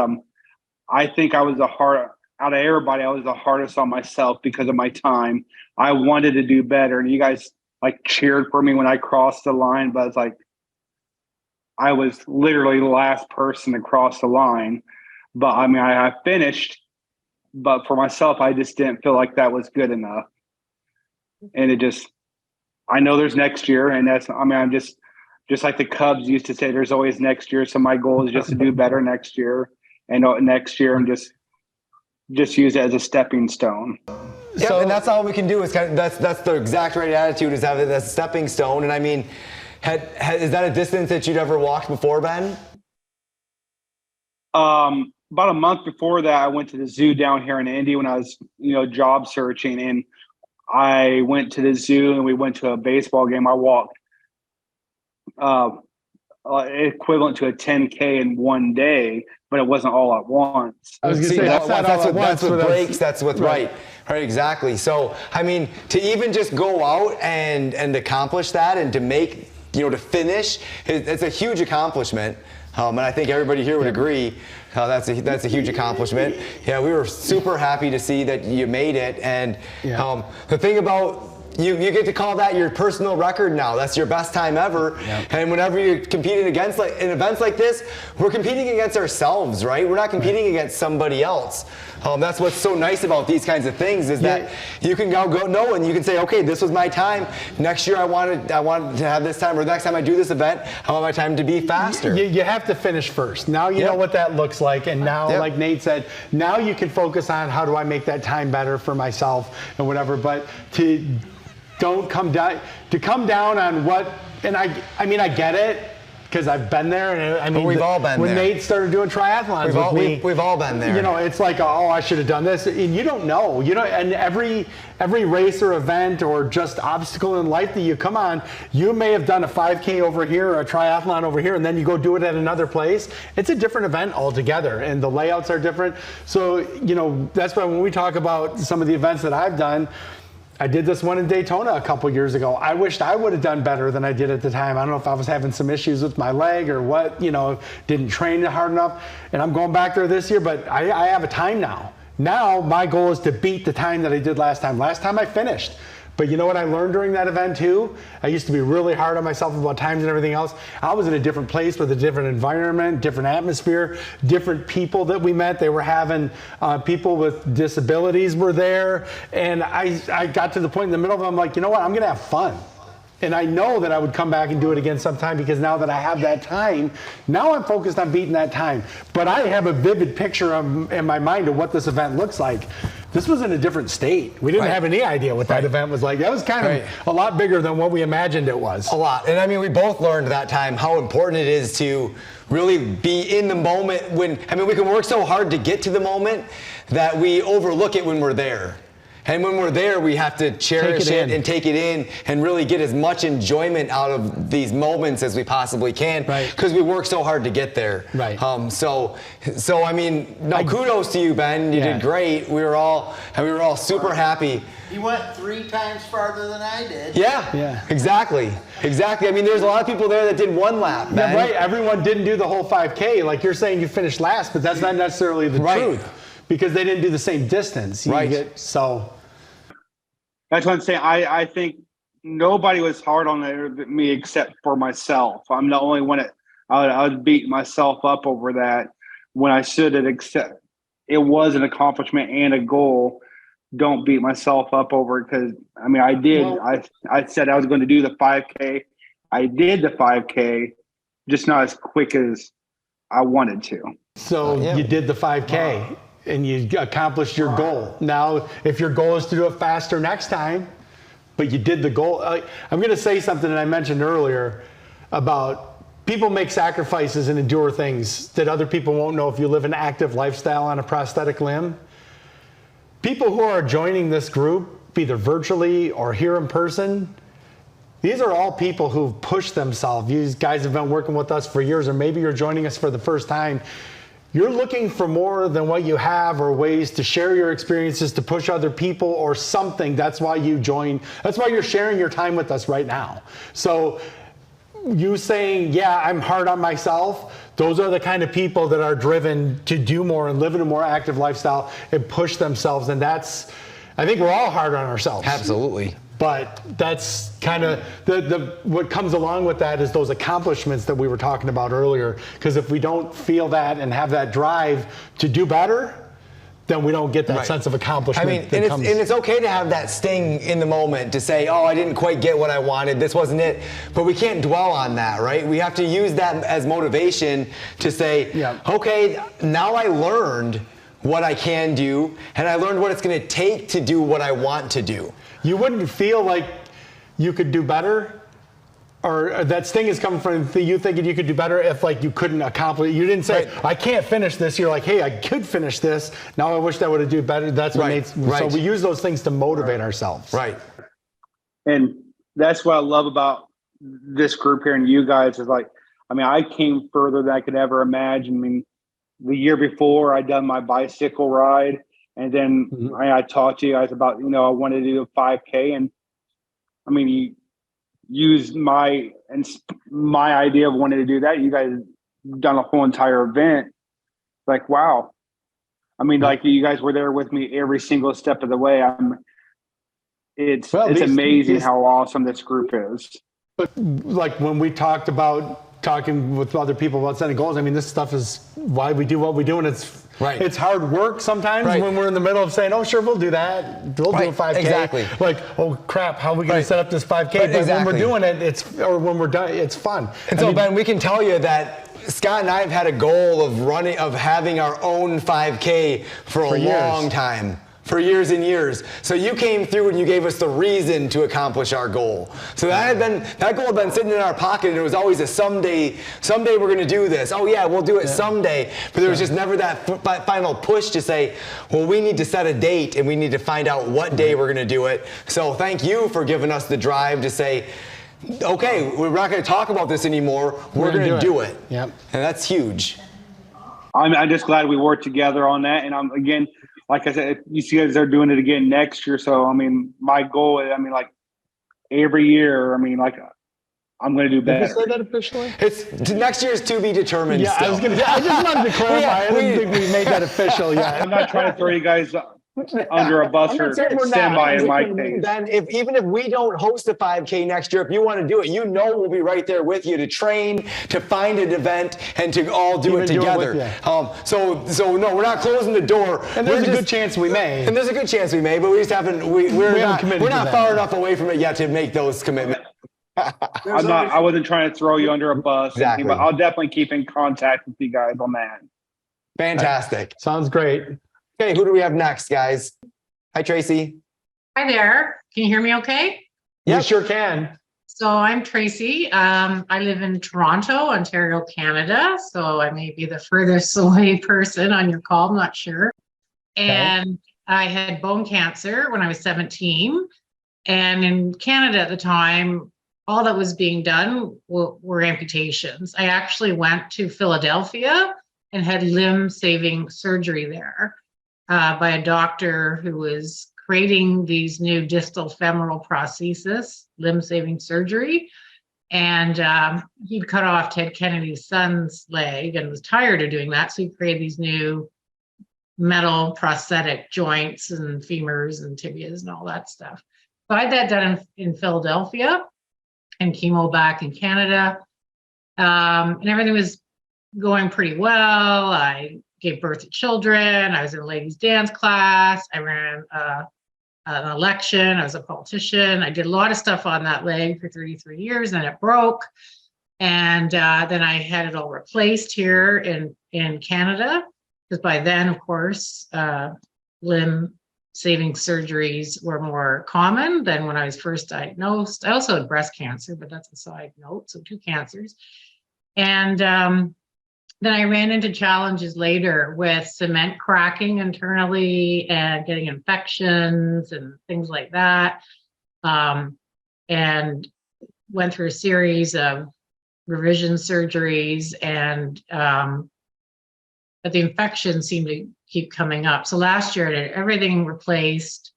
I think I was out of everybody, I was the hardest on myself because of my time. I wanted to do better, and you guys like cheered for me when I crossed the line, but it's like I was literally the last person to cross the line. But I mean, I finished, but for myself, I just didn't feel like that was good enough. And I know there's next year, and I'm just like the Cubs used to say, there's always next year. So my goal is just to do better next year. And next year, I'm just use it as a stepping stone. Yeah, and that's all we can do is that's the exact right attitude, is have it as a stepping stone. And I mean, is that a distance that you'd ever walked before, Ben? About a month before that, I went to the zoo down here in Indy when I was, job searching, and I went to the zoo and we went to a baseball game. I walked equivalent to a 10K in one day, but it wasn't all at once. I was going to say, that's what breaks. That's what right, exactly. So I mean, to even just go out and accomplish that, and to make, to finish, it's a huge accomplishment. And I think everybody here would agree that's a huge accomplishment. Yeah, we were super happy to see that you made it. And the thing about you get to call that your personal record now. That's your best time ever. Yep. And whenever you're competing against, like in events like this, we're competing against ourselves, right? We're not competing against somebody else. That's what's so nice about these kinds of things, is that you can go and you can say, okay, this was my time. Next year I wanted to have this time, or next time I do this event, I want my time to be faster. You have to finish first. Now you know what that looks like, and now, like Nate said, now you can focus on how do I make that time better for myself and whatever. But don't come down on what, and I mean I get it, because I've been there, and I mean, but we've all been when there. Nate started doing triathlons with me, we've all been there. It's like, oh, I should have done this, and you don't know, and every race or event or just obstacle in life that you come on, you may have done a 5K over here or a triathlon over here, and then you go do it at another place. It's a different event altogether, and the layouts are different. So that's why when we talk about some of the events that I've done, I did this one in Daytona a couple years ago. I wished I would have done better than I did at the time. I don't know if I was having some issues with my leg or what, didn't train hard enough. And I'm going back there this year, but I have a time now. Now my goal is to beat the time that I did last time. Last time I finished. But you know what I learned during that event too? I used to be really hard on myself about times and everything else. I was in a different place with a different environment, different atmosphere, different people that we met. They were having people with disabilities were there. And I got to the point in the middle of it, I'm like, you know what? I'm going to have fun. And I know that I would come back and do it again sometime, because now that I have that time, now I'm focused on beating that time. But I have a vivid picture in my mind of what this event looks like. This was in a different state. We didn't have any idea what that event was like. That was kind of a lot bigger than what we imagined it was. A lot. And I mean, we both learned that time how important it is to really be in the moment we can work so hard to get to the moment that we overlook it when we're there. And when we're there, we have to cherish it and take it in and really get as much enjoyment out of these moments as we possibly can, because we work so hard to get there. Right. So I mean, kudos to you, Ben. You did great. We were all super happy. You went 3 times farther than I did. Yeah. Exactly. I mean, there's a lot of people there that did 1 lap, Ben. Yeah, right. Everyone didn't do the whole 5K. Like you're saying, you finished last, but that's not necessarily the truth. Because they didn't do the same distance. That's what I'm saying. I think nobody was hard on me except for myself. I'm the only one I was beating myself up over that when I should have accepted. It was an accomplishment and a goal. Don't beat myself up over it, because I mean I did. I said I was going to do the 5K. I did the 5K, just not as quick as I wanted to. So you did the 5K. And you accomplished your goal. Now, if your goal is to do it faster next time, but you did the goal. I'm going to say something that I mentioned earlier about people make sacrifices and endure things that other people won't know if you live an active lifestyle on a prosthetic limb. People who are joining this group, either virtually or here in person, these are all people who've pushed themselves. These guys have been working with us for years, or maybe you're joining us for the first time. You're looking for more than what you have, or ways to share your experiences, to push other people or something. That's why you join. That's why you're sharing your time with us right now. So you saying, yeah, I'm hard on myself, those are the kind of people that are driven to do more and live in a more active lifestyle and push themselves. And that's, I think we're all hard on ourselves. Absolutely. But that's kind of what comes along with that is those accomplishments that we were talking about earlier. Because if we don't feel that and have that drive to do better, then we don't get that sense of accomplishment. I mean, and it's okay to have that sting in the moment to say, oh, I didn't quite get what I wanted, this wasn't it. But we can't dwell on that, right? We have to use that as motivation to say, okay, now I learned what I can do, and I learned what it's gonna take to do what I want to do. You wouldn't feel like you could do better, or that sting is coming from you thinking you could do better if like you couldn't accomplish. You didn't say, I can't finish this. You're like, hey, I could finish this. Now I wish I would have done better. That's what makes, so we use those things to motivate ourselves. Right. And that's what I love about this group here and you guys is like, I mean, I came further than I could ever imagine. I mean, the year before I'd done my bicycle ride, and then I talked to you guys about, you know, I wanted to do a 5K, and I mean, you used my idea of wanting to do that. You guys done a whole entire event. Like, wow. I mean, like you guys were there with me every single step of the way. It's amazing how awesome this group is. But like when we talked about talking with other people about setting goals, I mean, this stuff is why we do what we do, and it's hard work sometimes when we're in the middle of saying, oh, sure, we'll do that. We'll do a 5K. Exactly. Like, oh, crap, how are we going to set up this 5K? But when we're doing it, when we're done, it's fun. And so, Ben, we can tell you that Scott and I have had a goal of having our own 5K for a long time. For years and years. So you came through and you gave us the reason to accomplish our goal. So that goal had been sitting in our pocket, and it was always a someday we're gonna do this. Oh yeah, we'll do it someday. But there was just never that final push to say, well, we need to set a date and we need to find out what day we're gonna do it. So thank you for giving us the drive to say, okay, we're not gonna talk about this anymore, we're gonna do it. Yep. And that's huge. I'm just glad we worked together on that. And again, like I said, you see guys are doing it again next year. So, I mean, my goal is, I mean, like every year, I mean, like I'm going to do better. Did you say that officially? It's next year's to be determined. Yeah, still. I just wanted to clarify. I didn't think we made that official yet. I'm not trying to throw you guys under a bus or stand by in my case. Then even if we don't host a 5K next year, if you want to do it, you know we'll be right there with you to train, to find an event, and to all do it together. So no, we're not closing the door. And there's a good chance we may. And there's a good chance we may, but we just haven't. We're not far enough away from it yet to make those commitments. I wasn't trying to throw you under a bus. Exactly. But I'll definitely keep in contact with you guys on that. Fantastic. Sounds great. Okay, who do we have next, guys? Hi, Tracy. Hi there. Can you hear me okay? Yeah, sure can. So I'm Tracy. I live in Toronto, Ontario, Canada. So I may be the furthest away person on your call, I'm not sure. And I had bone cancer when I was 17. And in Canada at the time, all that was being done were amputations. I actually went to Philadelphia and had limb-saving surgery there. By a doctor who was creating these new distal femoral prosthesis, limb-saving surgery. And he'd cut off Ted Kennedy's son's leg and was tired of doing that. So he created these new metal prosthetic joints and femurs and tibias and all that stuff. So I had that done in Philadelphia and chemo back in Canada. And everything was going pretty well. I gave birth to children. I was in a ladies' dance class. I ran an election. I was a politician. I did a lot of stuff on that leg for 33 years, and it broke. And then I had it all replaced here in Canada, because by then, of course, limb-saving surgeries were more common than when I was first diagnosed. I also had breast cancer, but that's a side note, so 2 cancers. And then I ran into challenges later with cement cracking internally and getting infections and things like that. And went through a series of revision surgeries, and but the infections seemed to keep coming up. So last year I had everything replaced,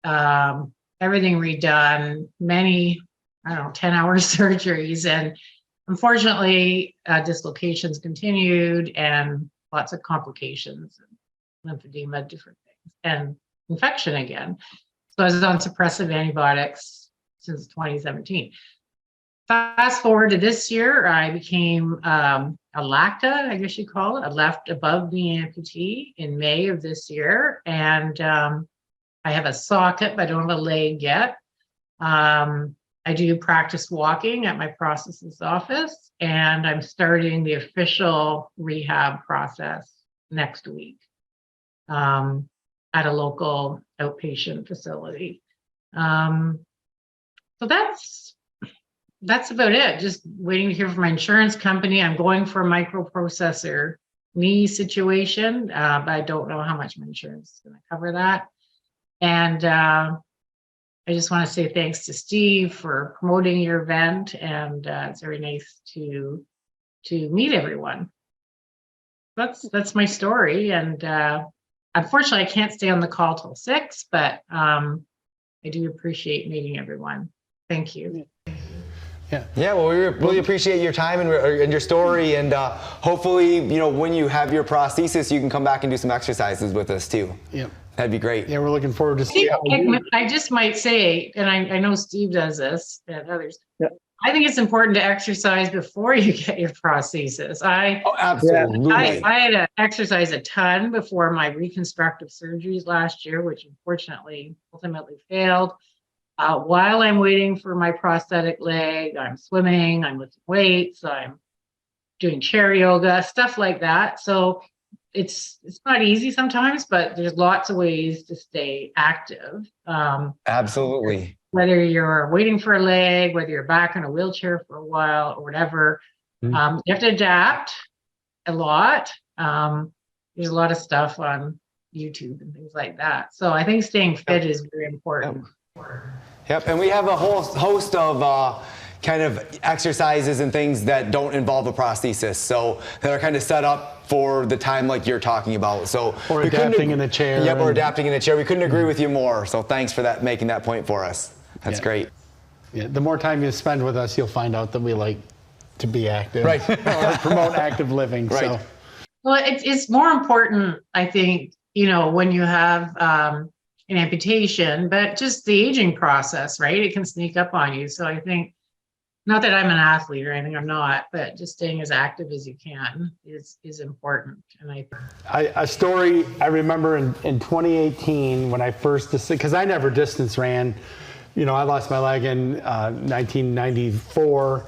everything redone, many, 10-hour surgeries. And unfortunately, dislocations continued and lots of complications, lymphedema, different things, and infection again. So I was on suppressive antibiotics since 2017. Fast forward to this year, I became a LACTA, I guess you call it, a left above knee amputee in May of this year. And I have a socket, but I don't have a leg yet. I do practice walking at my prosthetist office, and I'm starting the official rehab process next week at a local outpatient facility. So that's about it. Just waiting to hear from my insurance company. I'm going for a microprocessor knee situation, but I don't know how much my insurance is going to cover that. And I just want to say thanks to Steve for promoting your event, and it's very nice to meet everyone. That's my story, and unfortunately, I can't stay on the call till 6, but I do appreciate meeting everyone. Thank you. Yeah, well, we really appreciate your time and your story, and hopefully, when you have your prosthesis, you can come back and do some exercises with us too. Yep. That'd be great. Yeah, we're looking forward to seeing how I just might say, and I know Steve does this and others, I think it's important to exercise before you get your prosthesis. Absolutely. I had to exercise a ton before my reconstructive surgeries last year, which unfortunately ultimately failed. While I'm waiting for my prosthetic leg, I'm swimming, I'm lifting weights, I'm doing chair yoga, stuff like that. So it's not easy sometimes, but there's lots of ways to stay active. Absolutely. Whether you're waiting for a leg, whether you're back in a wheelchair for a while or whatever, you have to adapt a lot. There's a lot of stuff on YouTube and things like that. So I think staying fit is very important. Yep, and we have a whole host of kind of exercises and things that don't involve a prosthesis, so that are kind of set up for the time like you're talking about. So or adapting in the chair. Yep, or adapting in the chair. We couldn't agree with you more. So thanks for that, making that point for us. That's great. Yeah, the more time you spend with us, you'll find out that we like to be active, right? Or promote active living. Right. So. Well, it's more important, I think, when you have an amputation, but just the aging process, right? It can sneak up on you. So I think, not that I'm an athlete or anything, I'm not, but just staying as active as you can is important. And a story I remember in 2018 when I first, because I never distance ran, I lost my leg in 1994,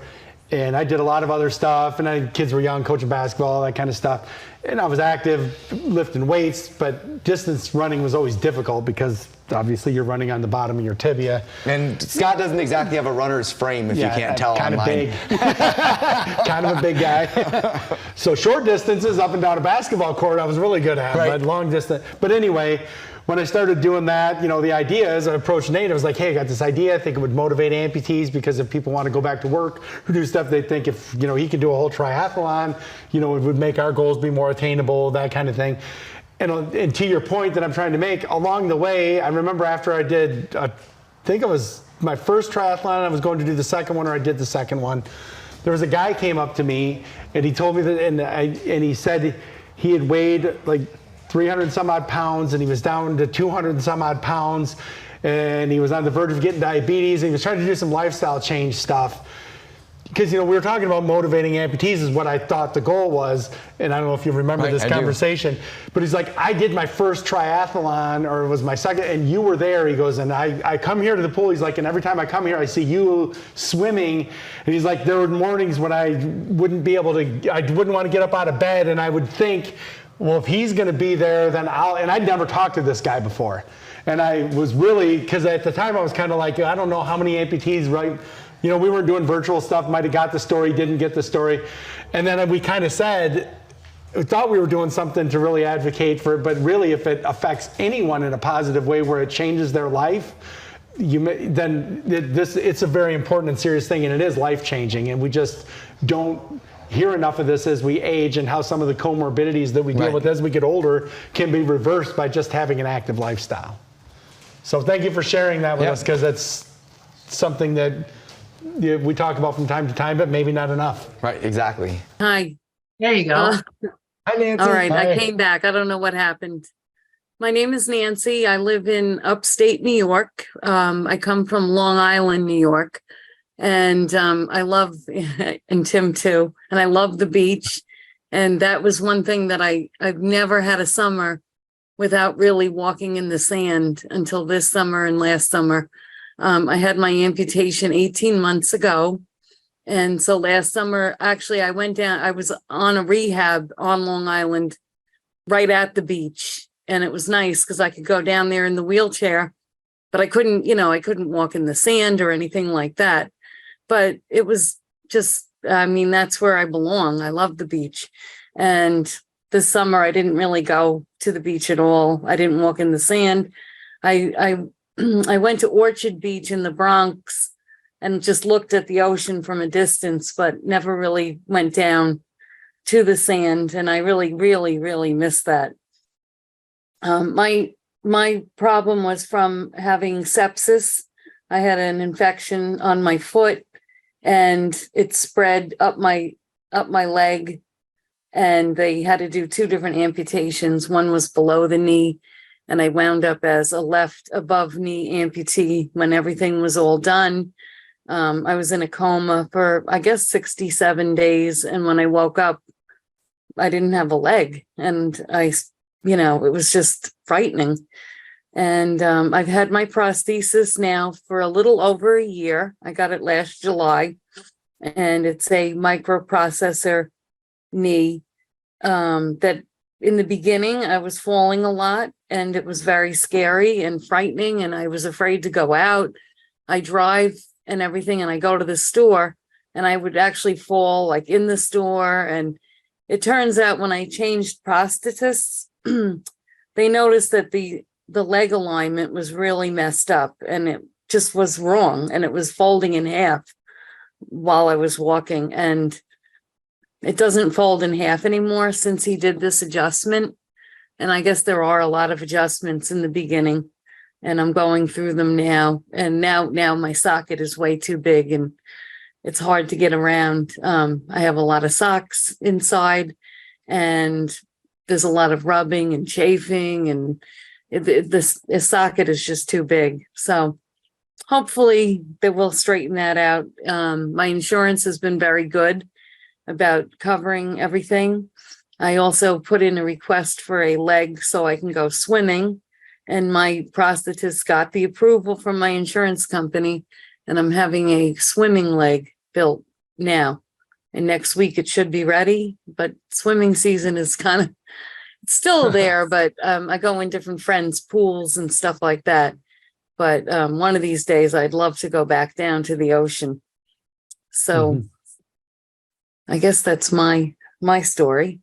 and I did a lot of other stuff, and kids were young, coaching basketball, all that kind of stuff. And I was active, lifting weights, but distance running was always difficult because obviously you're running on the bottom of your tibia. And Scott doesn't exactly have a runner's frame, if you can't tell kind online. Of big, kind of a big guy. So short distances up and down a basketball court, I was really good at, but long distance. But anyway, when I started doing that, the idea is I approached Nate. I was like, hey, I got this idea. I think it would motivate amputees, because if people want to go back to work or do stuff, they think if, he could do a whole triathlon, it would make our goals be more attainable, that kind of thing. And to your point that I'm trying to make, along the way, I remember after I did, I think it was my first triathlon, I was going to do the second one, or I did the second one. There was a guy came up to me, and he told me that, and he said he had weighed like 300 and some odd pounds, and he was down to 200 and some odd pounds, and he was on the verge of getting diabetes, and he was trying to do some lifestyle change stuff. Because, we were talking about motivating amputees is what I thought the goal was, and I don't know if you remember this conversation, but he's like, I did my first triathlon, or it was my second, and you were there. He goes, and I come here to the pool, he's like, and every time I come here, I see you swimming, and he's like, there were mornings when I wouldn't want to get up out of bed, and I would think, well, if he's going to be there, then and I'd never talked to this guy before. And I was really, because at the time I was kind of like, I don't know how many amputees, right? We weren't doing virtual stuff, might have got the story, didn't get the story. And then we kind of said, we thought we were doing something to really advocate for it, but really if it affects anyone in a positive way where it changes their life, it's a very important and serious thing, and it is life-changing. And we just don't hear enough of this as we age, and how some of the comorbidities that we deal with as we get older can be reversed by just having an active lifestyle. So thank you for sharing that with us, because that's something that we talk about from time to time, but maybe not enough. Right, exactly. Hi. There you go. Hi, Nancy. All right, Hi. I came back. I don't know what happened. My name is Nancy. I live in upstate New York. I come from Long Island, New York. And I love, and Tim too, and I love the beach. And that was one thing that I've never had a summer without really walking in the sand until this summer and last summer. I had my amputation 18 months ago. And so last summer, actually, I went down, I was on a rehab on Long Island right at the beach. And it was nice because I could go down there in the wheelchair, but I couldn't, I couldn't walk in the sand or anything like that. But it was just, that's where I belong. I love the beach. And this summer, I didn't really go to the beach at all. I didn't walk in the sand. I went to Orchard Beach in the Bronx and just looked at the ocean from a distance, but never really went down to the sand. And I really, really, really missed that. My problem was from having sepsis. I had an infection on my foot and it spread up my leg, and they had to do 2 different amputations. One was below the knee, and I wound up as a left above knee amputee when everything was all done. I was in a coma for, I guess, 67 days. And when I woke up, I didn't have a leg. And it was just frightening. And I've had my prosthesis now for a little over a year. I got it last July. And it's a microprocessor knee that in the beginning, I was falling a lot. And it was very scary and frightening. And I was afraid to go out. I drive and everything, and I go to the store, and I would actually fall like in the store. And it turns out when I changed prosthetists, they noticed that the leg alignment was really messed up, and it just was wrong, and it was folding in half while I was walking. And it doesn't fold in half anymore since he did this adjustment. And I guess there are a lot of adjustments in the beginning, and I'm going through them now. And now my socket is way too big and it's hard to get around. I have a lot of socks inside, and there's a lot of rubbing and chafing, and the socket is just too big. So hopefully they will straighten that out. My insurance has been very good about covering everything. I also put in a request for a leg so I can go swimming, and my prosthetist got the approval from my insurance company, and I'm having a swimming leg built now. And next week it should be ready, but swimming season is it's still there, but I go in different friends' pools and stuff like that. But one of these days I'd love to go back down to the ocean. So I guess that's my story.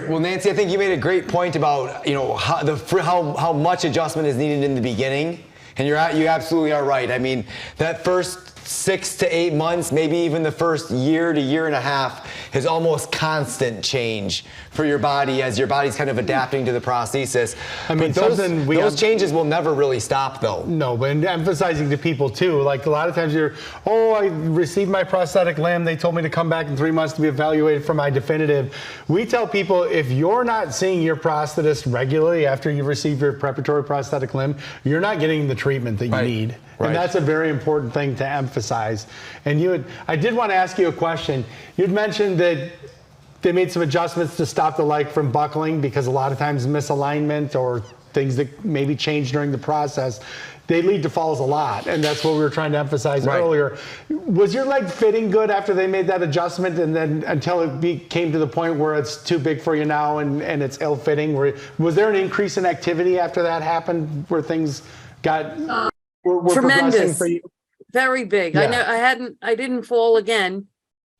Well, Nancy, I think you made a great point about how much adjustment is needed in the beginning, and you absolutely are right. I mean, that first 6 to 8 months, maybe even the first year to year and a half, is almost constant change for your body as your body's kind of adapting to the prosthesis. I mean, those changes will never really stop, though. No, but emphasizing to people too, like a lot of times I received my prosthetic limb. They told me to come back in 3 months to be evaluated for my definitive. We tell people, if you're not seeing your prosthetist regularly after you receive your preparatory prosthetic limb, you're not getting the treatment that you need. Right. And that's a very important thing to emphasize. And I did want to ask you a question. You'd mentioned that they made some adjustments to stop the leg from buckling because a lot of times misalignment or things that maybe change during the process, they lead to falls a lot. And that's what we were trying to emphasize earlier. Was your leg fitting good after they made that adjustment, and then until it came to the point where it's too big for you now and it's ill-fitting? Was there an increase in activity after that happened where things got... were tremendous for you? Very big. Yeah. I didn't fall again.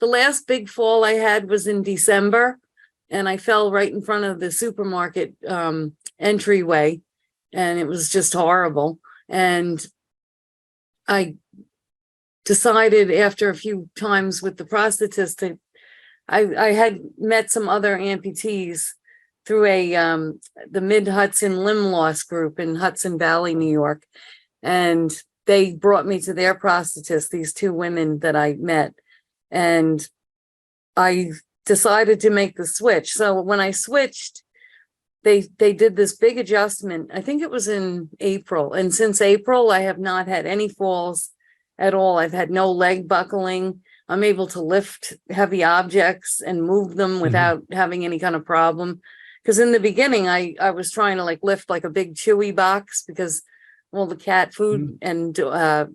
The last big fall I had was in December, and I fell right in front of the supermarket entryway, and it was just horrible. And I decided after a few times with the prosthetist that I had met some other amputees through the Mid Hudson Limb Loss group in Hudson Valley, New York. And they brought me to their prosthetist, these two women that I met, and I decided to make the switch. So when I switched, they did this big adjustment. I think it was in April. And since April, I have not had any falls at all. I've had no leg buckling. I'm able to lift heavy objects and move them without having any kind of problem. Because in the beginning, I was trying to like lift like a big Chewy box because all the cat food and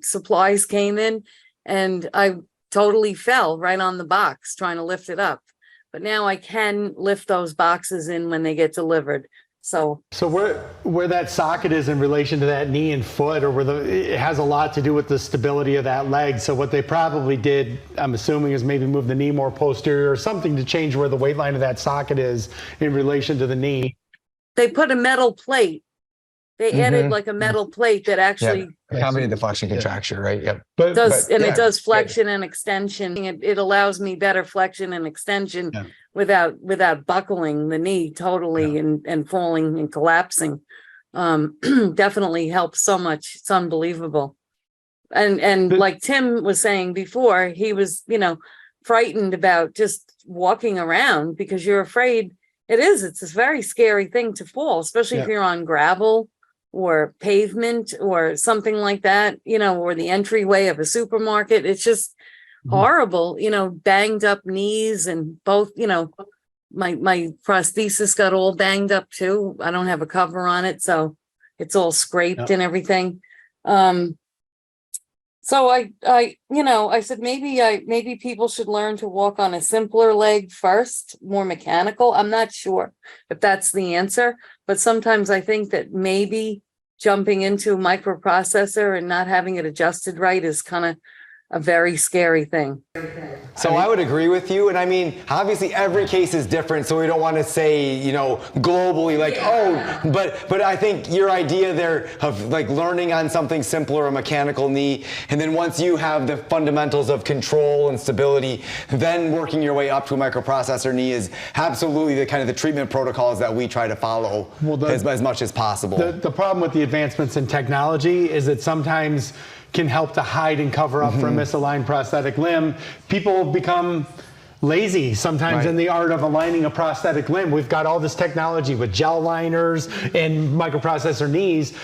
supplies came in, and I totally fell right on the box trying to lift it up. But now I can lift those boxes in when they get delivered. So where that socket is in relation to that knee and foot, or it has a lot to do with the stability of that leg. So what they probably did, I'm assuming, is maybe move the knee more posterior or something to change where the weight line of that socket is in relation to the knee. they put a metal plate. They added like a metal plate that actually accompanied the flexion contracture, right? Yep. it does flexion and extension. It allows me better flexion and extension without buckling the knee totally and falling and collapsing. Definitely helps so much. It's unbelievable. And like Tim was saying before, he was, frightened about just walking around because you're afraid. It's a very scary thing to fall, especially if you're on gravel or pavement or something like that, or the entryway of a supermarket. It's just horrible, banged up knees and both, my prosthesis got all banged up too. I don't have a cover on it, so it's all scraped and everything. So I said, maybe people should learn to walk on a simpler leg first, more mechanical. I'm not sure if that's the answer, but sometimes I think that maybe jumping into a microprocessor and not having it adjusted right is kind of a very scary thing. So I would agree with you. And I mean, obviously every case is different. So we don't want to say, globally but I think your idea there of like learning on something simpler, a mechanical knee, and then once you have the fundamentals of control and stability, then working your way up to a microprocessor knee is absolutely the kind of the treatment protocols that we try to follow as much as possible. The problem with the advancements in technology is that sometimes can help to hide and cover up for a misaligned prosthetic limb. People become lazy sometimes in the art of aligning a prosthetic limb. We've got all this technology with gel liners and microprocessor knees.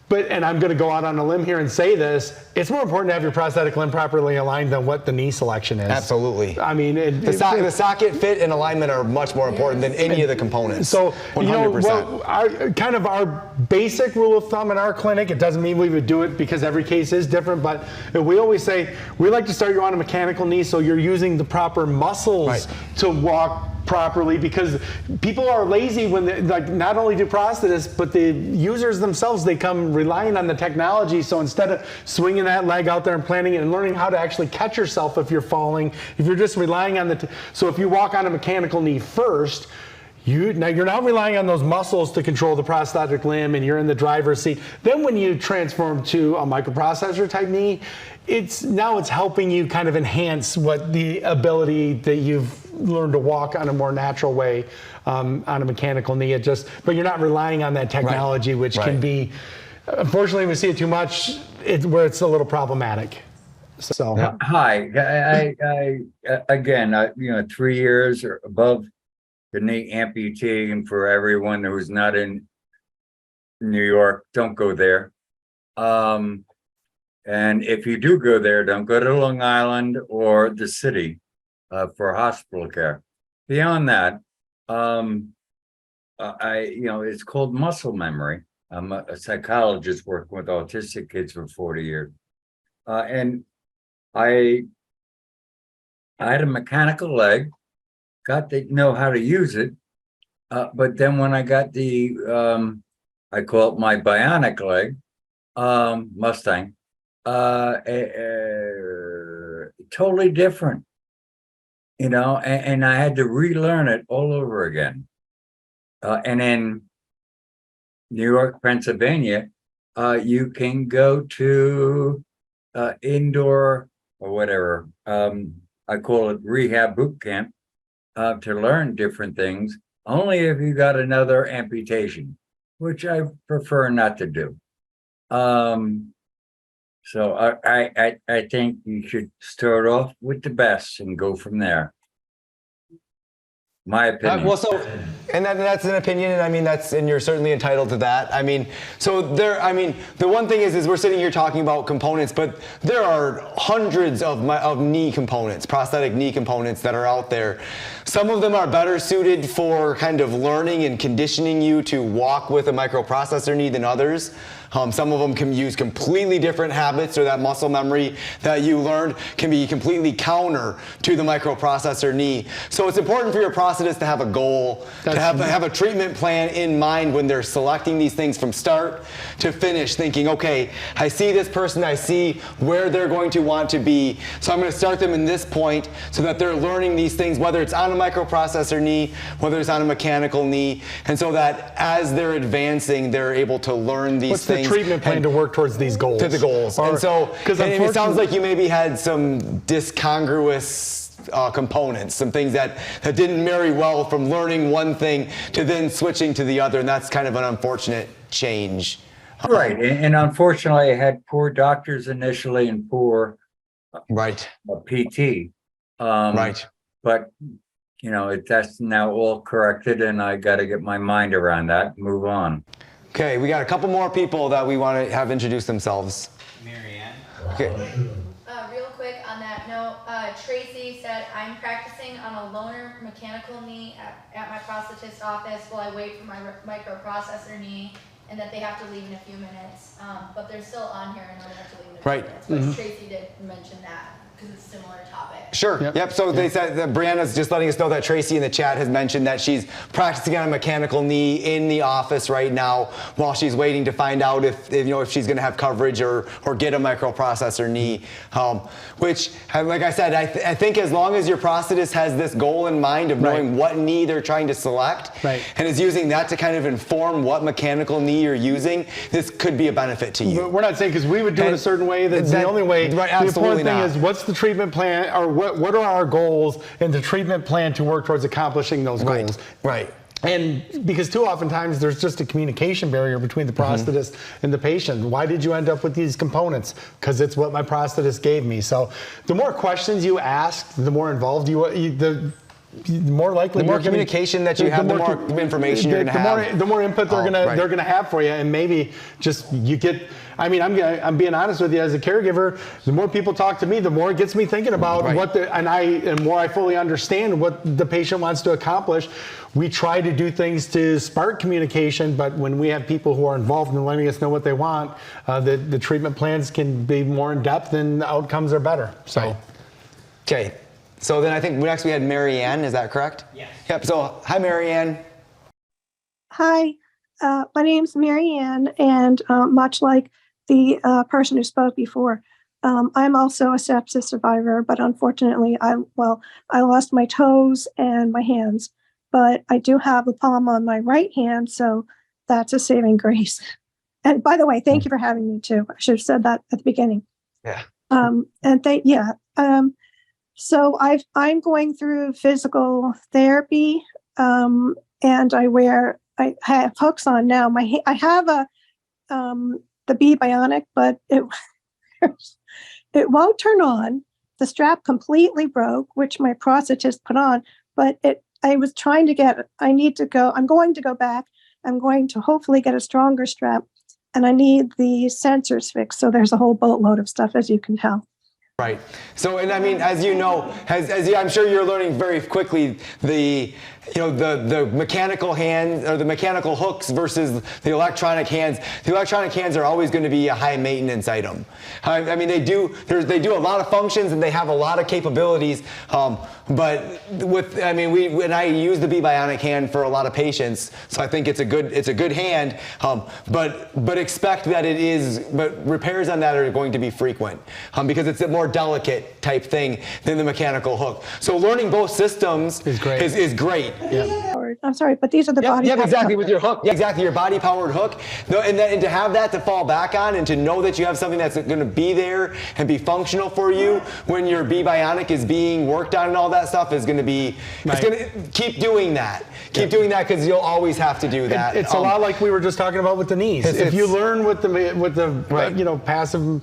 And I'm going to go out on a limb here and say this, it's more important to have your prosthetic limb properly aligned than what the knee selection is. Absolutely. I mean, the socket fit and alignment are much more important than any of the components. So, 100%. Our basic rule of thumb in our clinic, it doesn't mean we would do it because every case is different, but we always say, we like to start you on a mechanical knee so you're using the proper muscles to walk properly, because people are lazy when they not only do prosthetists, but the users themselves, they come relying on the technology. So instead of swinging that leg out there and planting it and learning how to actually catch yourself if you're falling, if you're just relying on so if you walk on a mechanical knee first, you're now relying on those muscles to control the prosthetic limb and you're in the driver's seat. Then when you transform to a microprocessor type knee, it's helping you kind of enhance what the ability that you've learned to walk on a more natural way on a mechanical knee. But you're not relying on that technology, which can be, unfortunately, we see it too much, where it's a little problematic. So hi, I again, 3 years or above the knee amputee, and for everyone who's not in New York, don't go there. And if you do go there, don't go to Long Island or the city for hospital care. Beyond that, it's called muscle memory. I'm a psychologist working with autistic kids for 40 years. And I had a mechanical leg, got to know how to use it. But then when I got I call it my bionic leg, Mustang, totally different, and I had to relearn it all over again. And in New York, Pennsylvania, you can go to indoor or whatever, I call it rehab boot camp, to learn different things, only if you got another amputation, which I prefer not to do. So I think you should start off with the best and go from there. My opinion. Well, so, and that's an opinion, and I mean and you're certainly entitled to that. I mean, so the one thing is we're sitting here talking about components, but there are hundreds of knee components, prosthetic knee components that are out there. Some of them are better suited for kind of learning and conditioning you to walk with a microprocessor knee than others. Some of them can use completely different habits, or that muscle memory that you learned can be completely counter to the microprocessor knee. So it's important for your prosthetist to have a goal, to have a treatment plan in mind when they're selecting these things from start to finish, thinking, okay, I see this person, I see where they're going to want to be, so I'm going to start them in this point so that they're learning these things, whether it's on a microprocessor knee, whether it's on a mechanical knee, and so that as they're advancing, they're able to learn these things. Treatment plan to work towards these goals. To the goals. And so, and it sounds like you maybe had some discongruous components, some things that didn't marry well from learning one thing to then switching to the other, and that's kind of an unfortunate change. Right, and unfortunately, I had poor doctors initially and poor PT. Right. But you know, that's now all corrected, and I got to get my mind around that. Move on. Okay, we got a couple more people that we want to have introduce themselves. Marianne. Okay. Real quick on that note, Tracy said, I'm practicing on a loaner mechanical knee at my prosthetist office while I wait for my microprocessor knee, and that they have to leave in a few minutes. But they're still on here and they have to leave in a few minutes. But Tracy did mention that because it's a similar topic. Sure. Yep. So they said that Brianna's just letting us know that Tracy in the chat has mentioned that she's practicing on a mechanical knee in the office right now while she's waiting to find out if she's going to have coverage or get a microprocessor knee. Which, like I said, I think as long as your prosthetist has this goal in mind of knowing what knee they're trying to select and is using that to kind of inform what mechanical knee you're using, this could be a benefit to you. We're not saying because we would do it a certain way. That's the only way. Right, the important thing not. is what's the treatment plan, or what are our goals and the treatment plan to work towards accomplishing those goals. Right. And because too often times there's just a communication barrier between the prosthetist and the patient. Why did you end up with these components? Because it's what my prosthetist gave me. So the more questions you ask, the more involved the more likely the more communication that you have, the more information you're going to have. The more input they're going to have for you, and maybe just you get. I mean, I'm being honest with you as a caregiver. The more people talk to me, the more it gets me thinking about and more I fully understand what the patient wants to accomplish. We try to do things to spark communication, but when we have people who are involved in letting us know what they want, the treatment plans can be more in depth and the outcomes are better. So, okay. So then I think next we had Marianne, is that correct? Yes. Yep, so hi Marianne. Hi, my name's Marianne, and much like the person who spoke before, I'm also a sepsis survivor, but unfortunately I lost my toes and my hands, but I do have a palm on my right hand, so that's a saving grace. And by the way, thank you for having me too. I should have said that at the beginning. Yeah. So I'm going through physical therapy, and I have hooks on now. I have the B Bionic, but it won't turn on. The strap completely broke, which my prosthetist put on, but I'm going to go back. I'm going to hopefully get a stronger strap, and I need the sensors fixed. So there's a whole boatload of stuff, as you can tell. Right. So, and I mean, as you know, I'm sure you're learning very quickly the mechanical hand or the mechanical hooks versus the electronic hands. The electronic hands are always going to be a high maintenance item. I mean, they do a lot of functions and they have a lot of capabilities. But I use the B Bionic hand for a lot of patients, so I think it's a good hand. But expect that but repairs on that are going to be frequent because it's a more delicate type thing than the mechanical hook. So learning both systems is great. Yeah. powered. I'm sorry, but these are the body Yeah, powered. exactly, with your hook. Yeah, exactly, your body powered hook. And to have that to fall back on and to know that you have something that's going to be there and be functional for you when your B Bionic is being worked on and all that stuff is going to be, it's going to keep doing that. Keep doing that because you'll always have to do that. It's a lot like we were just talking about with the knees. If you learn with the passive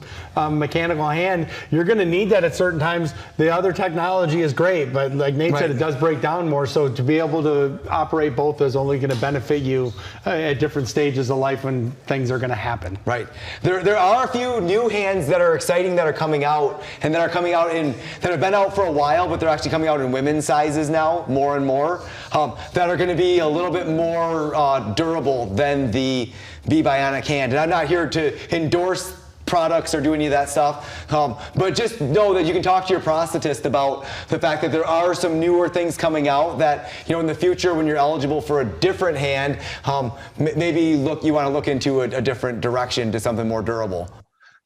mechanical hand, you're going to need that at certain times. The other technology is great, but like Nate said, it does break down more. So to be able to operate both is only going to benefit you at different stages of life when things are going to happen. Right. There are a few new hands that are exciting that are coming out and that are coming out that have been out for a while, but they're actually coming out in women's sizes now, more and more, that are going to be a little bit more durable than the B Bionic hand. And I'm not here to endorse products or do any of that stuff, but just know that you can talk to your prosthetist about the fact that there are some newer things coming out that, in the future when you're eligible for a different hand, maybe you want to look into a different direction to something more durable.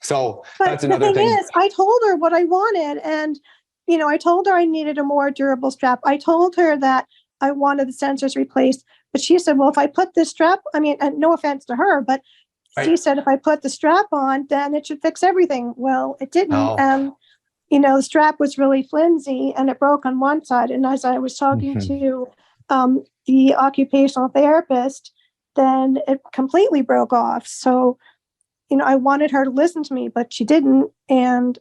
So that's another thing. The thing is, I told her what I wanted, and I told her I needed a more durable strap. I told her that I wanted the sensors replaced, but she said, well, if I put this strap, and no offense to her, but she said, if I put the strap on, then it should fix everything. Well, it didn't. The strap was really flimsy and it broke on one side. And as I was talking to the occupational therapist, then it completely broke off. So, I wanted her to listen to me, but she didn't. And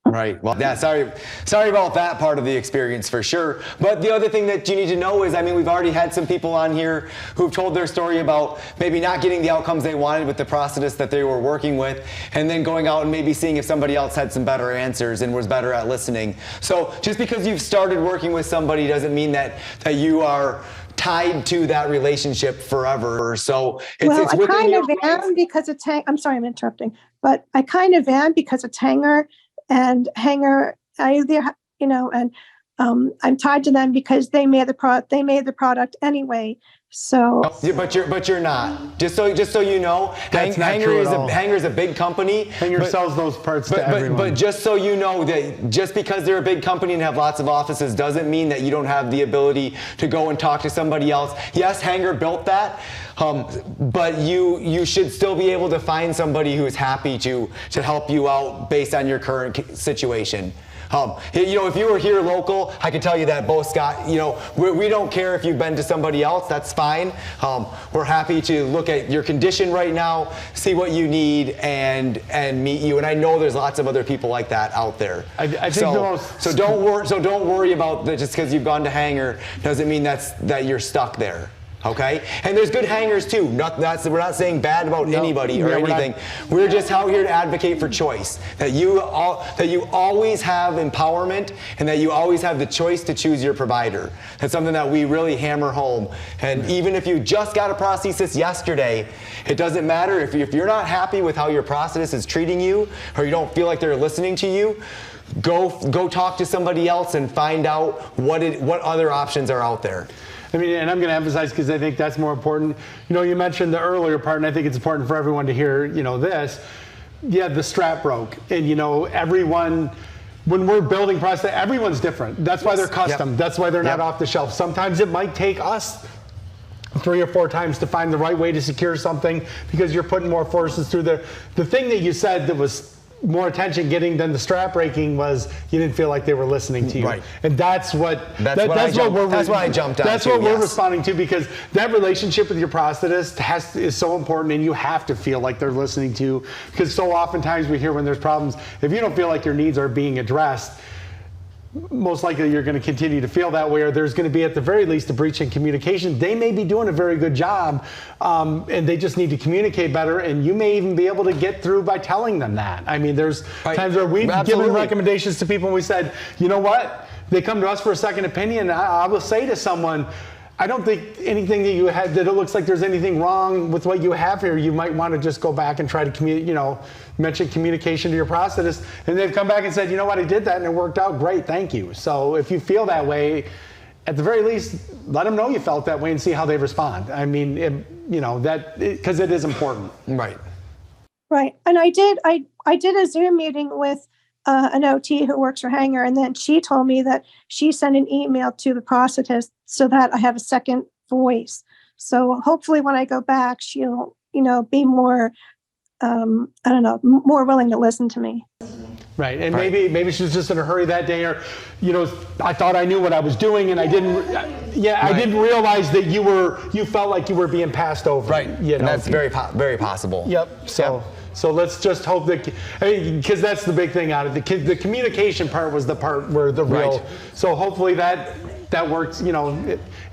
Right. Well, yeah, sorry about that part of the experience for sure. But the other thing that you need to know is, we've already had some people on here who've told their story about maybe not getting the outcomes they wanted with the prosthetist that they were working with, and then going out and maybe seeing if somebody else had some better answers and was better at listening. So just because you've started working with somebody doesn't mean that you are tied to that relationship forever. So it's I within kind your of am because it's I'm sorry, I'm interrupting, but I kind of am because it's Hanger. And Hanger, I'm tied to them because they made the product. They made the product anyway. So, but you're not. Just so you know, Hanger is a big company. Hanger sells those parts to everyone. But just so you know that just because they're a big company and have lots of offices doesn't mean that you don't have the ability to go and talk to somebody else. Yes, Hanger built that. But you should still be able to find somebody who is happy to help you out based on your current situation. If you were here local, I can tell you that both Scott, we don't care if you've been to somebody else, that's fine. We're happy to look at your condition right now, see what you need, and meet you. And I know there's lots of other people like that out there. I think so don't worry about that. Just because you've gone to Hanger doesn't mean that you're stuck there. Okay, and there's good hangers too. We're not saying bad about anybody or anything. We're just out here to advocate for choice. That you always have empowerment and that you always have the choice to choose your provider. That's something that we really hammer home. And even if you just got a prosthesis yesterday, it doesn't matter if you're not happy with how your prosthetist is treating you or you don't feel like they're listening to you. Go talk to somebody else and find out what other options are out there. And I'm going to emphasize because I think that's more important. You mentioned the earlier part, and I think it's important for everyone to hear, this. Yeah, the strap broke. And, everyone, when we're building prosthetics, everyone's different. That's why they're custom. Yep. That's why they're not off the shelf. Sometimes it might take us 3 or 4 times to find the right way to secure something because you're putting more forces through there. The thing that you said that was more attention getting than the strap breaking was you didn't feel like they were listening to you. Right. And that's what I jumped on. That's what we're responding to because that relationship with your prosthetist is so important and you have to feel like they're listening to you because so oftentimes we hear when there's problems, if you don't feel like your needs are being addressed, most likely you're going to continue to feel that way or there's going to be at the very least a breach in communication. They may be doing a very good job and they just need to communicate better and you may even be able to get through by telling them that. There's times where we've given recommendations to people and we said, you know what, they come to us for a second opinion. I will say to someone, I don't think anything that you had, that it looks like there's anything wrong with what you have here. You might want to just go back and try to mention communication to your prosthetist. And they've come back and said, you know what, I did that and it worked out great, thank you. So if you feel that way, at the very least, let them know you felt that way and see how they respond. Because it is important. Right. Right. And I did a Zoom meeting with an OT who works for Hanger, and then she told me that she sent an email to the prosthetist so that I have a second voice. So hopefully when I go back, she'll, be more, more willing to listen to me. Right, and maybe she was just in a hurry that day, or, I thought I knew what I was doing, and I didn't. I didn't realize that you felt like you were being passed over. Right, and that's very possible. Yep. So let's just hope that, because that's the big thing out of it. The communication part was the part where the real. So hopefully that works.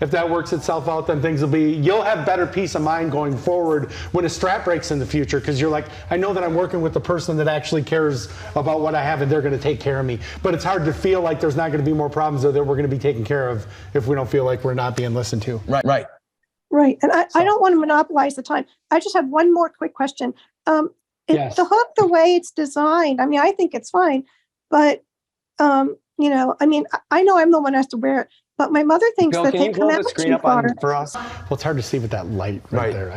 If that works itself out, then you'll have better peace of mind going forward when a strap breaks in the future, because you're like, I know that I'm working with the person that actually cares about what I have, and they're going to take care of me. But it's hard to feel like there's not going to be more problems, or that we're going to be taken care of if we don't feel like we're not being listened to. Right. And I don't want to monopolize the time. I just have one more quick question. Yes. The hook, the way it's designed, I think it's fine, but, I know I'm the one who has to wear it, but my mother thinks that they come out too far. For us? Well, it's hard to see with that light right there.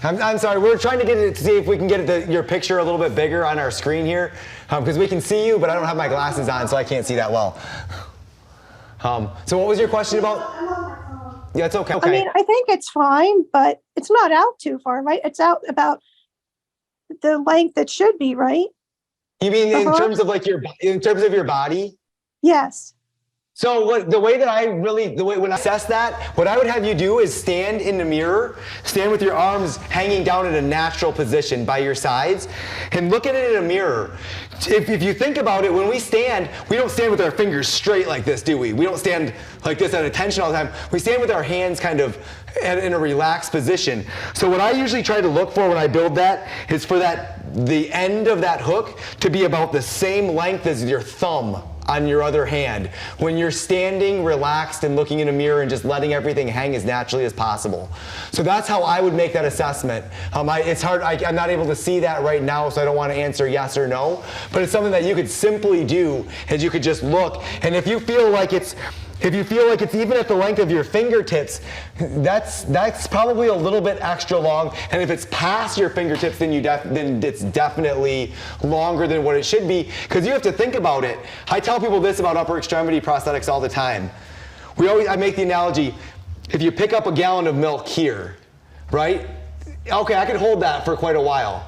I'm sorry. We're trying to get it to see if we can get your picture a little bit bigger on our screen here, because we can see you, but I don't have my glasses on, so I can't see that well. So what was your question about? Yeah, it's okay. I think it's fine, but it's not out too far, right? It's out about the length it should be, right? You mean in terms of your body? Yes. So when I assess that, what I would have you do is stand in the mirror, stand with your arms hanging down in a natural position by your sides, and look at it in a mirror. If you think about it, when we stand, we don't stand with our fingers straight like this, do we? We don't stand like this at attention all the time. We stand with our hands kind of in a relaxed position. So what I usually try to look for when I build that is for the end of that hook to be about the same length as your thumb on your other hand, when you're standing relaxed and looking in a mirror and just letting everything hang as naturally as possible. So that's how I would make that assessment. It's hard, I'm not able to see that right now, so I don't want to answer yes or no, but it's something that you could simply do, is you could just look, and if you feel like it's even at the length of your fingertips, that's probably a little bit extra long. And if it's past your fingertips, then it's definitely longer than what it should be. Because you have to think about it. I tell people this about upper extremity prosthetics all the time. I make the analogy: if you pick up a gallon of milk here, right? Okay, I can hold that for quite a while.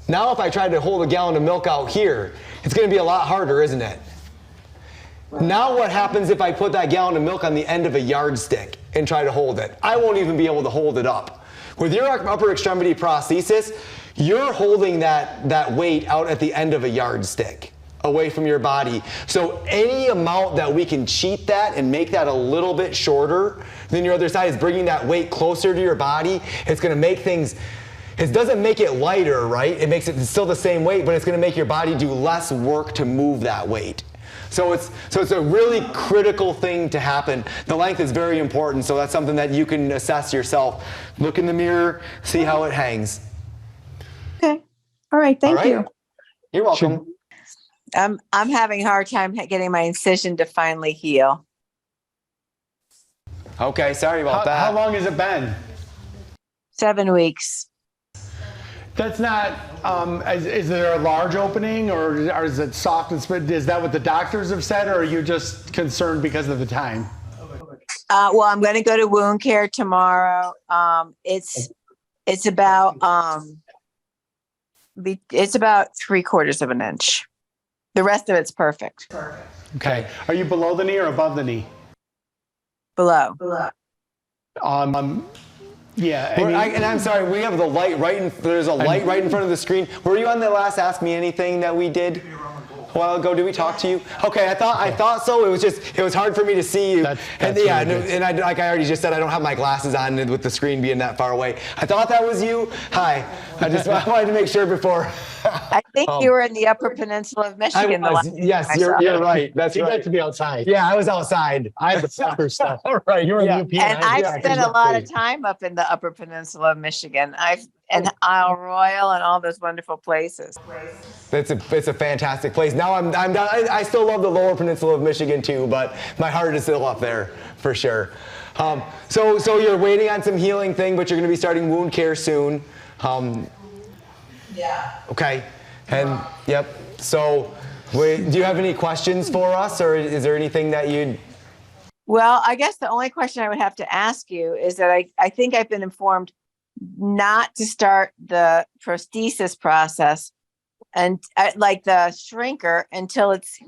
Now, if I tried to hold a gallon of milk out here, it's going to be a lot harder, isn't it? Now what happens if I put that gallon of milk on the end of a yardstick and try to hold it? I won't even be able to hold it up. With your upper extremity prosthesis, you're holding that weight out at the end of a yardstick, away from your body. So any amount that we can cheat that and make that a little bit shorter than your other side is bringing that weight closer to your body. It's going to make things, it doesn't make it lighter, right? It makes it still the same weight, but it's going to make your body do less work to move that weight. So it's a really critical thing to happen. The length is very important, so that's something that you can assess yourself. Look in the mirror, see how it hangs. Okay. All right. Thank you. You're welcome. I'm having a hard time getting my incision to finally heal. Okay, sorry about that. How long has it been? 7 weeks. That's not, is there a large opening, or is it soft and spread? Is that what the doctors have said, or are you just concerned because of the time? Well, I'm going to go to wound care tomorrow. It's about 3/4 of an inch. The rest of it's perfect. Okay. Are you below the knee or above the knee? Below. Yeah, and I'm sorry, we have the light there's a light right in front of the screen. Were you on the last Ask Me Anything that we did a while ago? Did we talk to you? Okay, I thought so. It was hard for me to see you. Like I already just said, I don't have my glasses on with the screen being that far away. I thought that was you. Hi. I wanted to make sure before. I think you were in the Upper Peninsula of Michigan. Yes, you're right. That's right. You like to be outside. Yeah, I was outside. I had the soccer stuff. All right. You're in UP. And I've spent a lot of time up in the Upper Peninsula of Michigan. And Isle Royal and all those wonderful places. It's a fantastic place. Now I still love the Lower Peninsula of Michigan too, but my heart is still up there for sure. So you're waiting on some healing thing, but you're going to be starting wound care soon. Yeah. Okay. And yep. So Wait, do you have any questions for us, or is there anything that you'd? Well, I guess the only question I would have to ask you is that I think I've been informed not to start the prosthesis process and like the shrinker until it's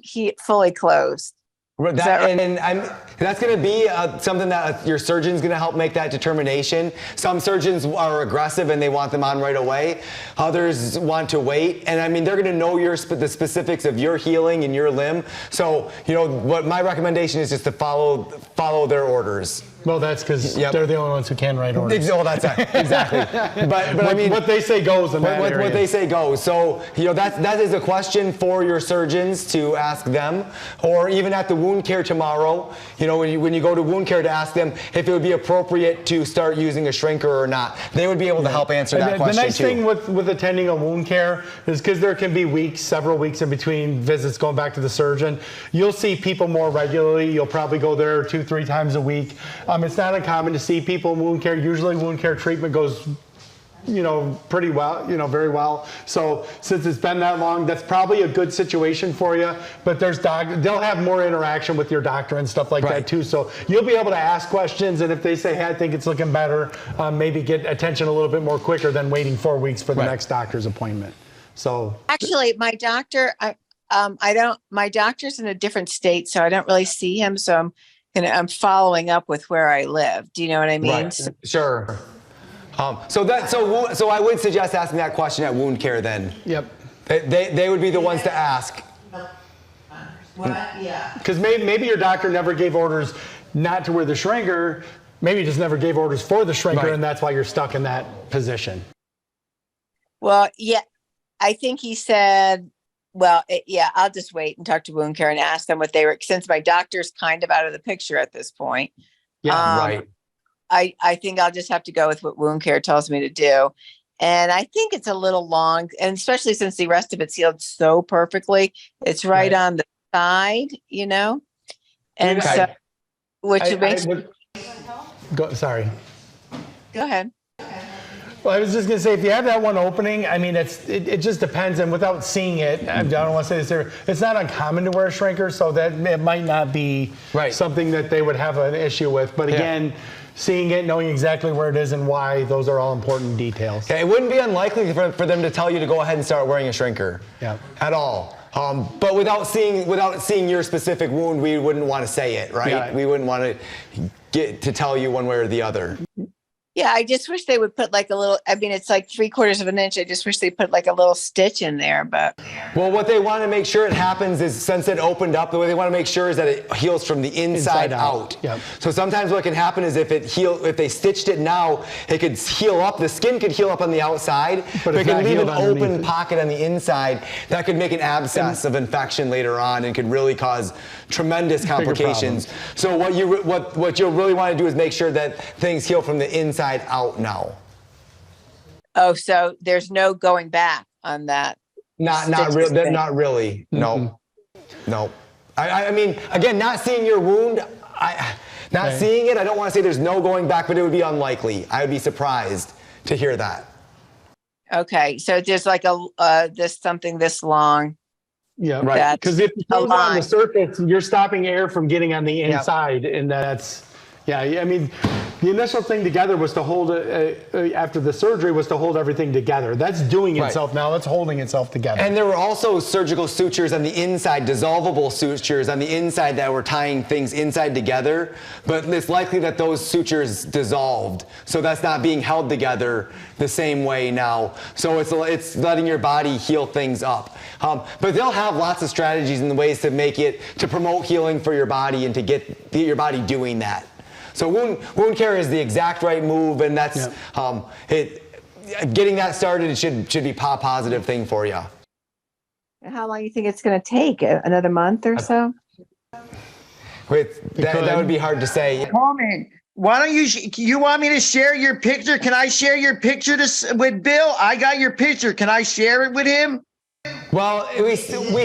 fully closed. That's going to be something that your surgeon's going to help make that determination. Some surgeons are aggressive and they want them on right away. Others want to wait. And I mean, they're going to know the specifics of your healing and your limb. So, what my recommendation is just to follow their orders. Well, that's because they're the only ones who can write orders. Well, that's exactly. But I mean, what they say goes in that area. What they say goes. So, that is a question for your surgeons to ask them, or even at the wound care tomorrow, when you go to wound care to ask them if it would be appropriate to start using a shrinker or not. They would be able to help answer that question too. The nice thing with attending a wound care is because there can be several weeks in between visits going back to the surgeon. You'll see people more regularly. You'll probably go there 2-3 times a week. It's not uncommon to see people in wound care. Usually wound care treatment goes, pretty well, very well. So since it's been that long, that's probably a good situation for you. But they'll have more interaction with your doctor and stuff like that too. So you'll be able to ask questions, and if they say, hey, I think it's looking better, maybe get attention a little bit more quicker than waiting 4 weeks for the next doctor's appointment. So actually, my doctor, my doctor's in a different state, so I don't really see him. So I'm following up with where I live. Do you know what I mean? Right. Sure. So I would suggest asking that question at wound care then. Yep. They would be the ones to ask. Yeah. Because maybe your doctor never gave orders not to wear the shrinker. Maybe he just never gave orders for the shrinker, and that's why you're stuck in that position. Well, yeah, I think he said. Well, I'll just wait and talk to wound care and ask them what they were, since my doctor's kind of out of the picture at this point. Yeah, right. I think I'll just have to go with what wound care tells me to do. And I think it's a little long, and especially since the rest of it's healed so perfectly. It's right on the side, And so, which makes sorry. Go ahead. Well, I was just going to say, if you have that one opening, I mean, it just depends. And without seeing it, I don't want to say this here, it's not uncommon to wear a shrinker, so that it might not be something that they would have an issue with. But again, seeing it, knowing exactly where it is and why, those are all important details. Okay, it wouldn't be unlikely for them to tell you to go ahead and start wearing a shrinker at all. But without seeing your specific wound, we wouldn't want to say it, right? Yeah. We wouldn't want to get to tell you one way or the other. Yeah, I just wish they would put like a little, I mean, it's like 3/4 of an inch. I just wish they put like a little stitch in there, but. Well, what they want to make sure it happens is, since it opened up, the way they want to make sure is that it heals from the inside out. Yep. So sometimes what can happen is if they stitched it now, it could heal up, the skin could heal up on the outside, but it can leave an open pocket on the inside. That could make an abscess of infection later on and could really cause tremendous complications. So what you'll really want to do is make sure that things heal from the inside out now. Oh, so there's no going back on that. Not really. No. No. I mean, again, not seeing your wound, seeing it, I don't want to say there's no going back, but it would be unlikely. I would be surprised to hear that. Okay, so there's like something this long. Yeah, right. Because if it goes on the surface, you're stopping air from getting on the inside, and that's. Yeah, I mean, the initial thing together was to hold it, after the surgery, was to hold everything together. That's doing itself now. That's holding itself together. And there were also surgical sutures on the inside, dissolvable sutures on the inside that were tying things inside together. But it's likely that those sutures dissolved. So that's not being held together the same way now. So it's letting your body heal things up. But they'll have lots of strategies and ways to promote healing for your body and to get your body doing that. So wound care is the exact right move, and that's getting that started. It should be a positive thing for you. How long do you think it's going to take? Another month or so? Wait, that would be hard to say. Coleman, why don't you want me to share your picture? Can I share your picture with Bill? I got your picture. Can I share it with him? Well, we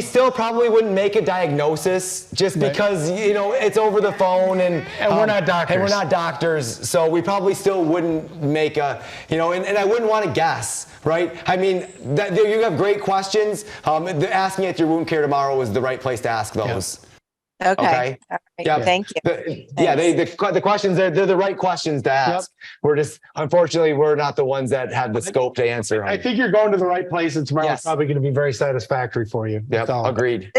still probably wouldn't make a diagnosis just because, you know, it's over the phone and we're not doctors. And we're not doctors, so we probably still wouldn't make a, you know, and I wouldn't want to guess, right? I mean, you have great questions. Asking at your wound care tomorrow is the right place to ask those. Okay. Okay. All right. Yep. Thank you. The questions, they're the right questions to ask. We're just, unfortunately, we're not the ones that have the scope to answer. I think you're going to the right place, and tomorrow's probably going to be very satisfactory for you. Yep, agreed.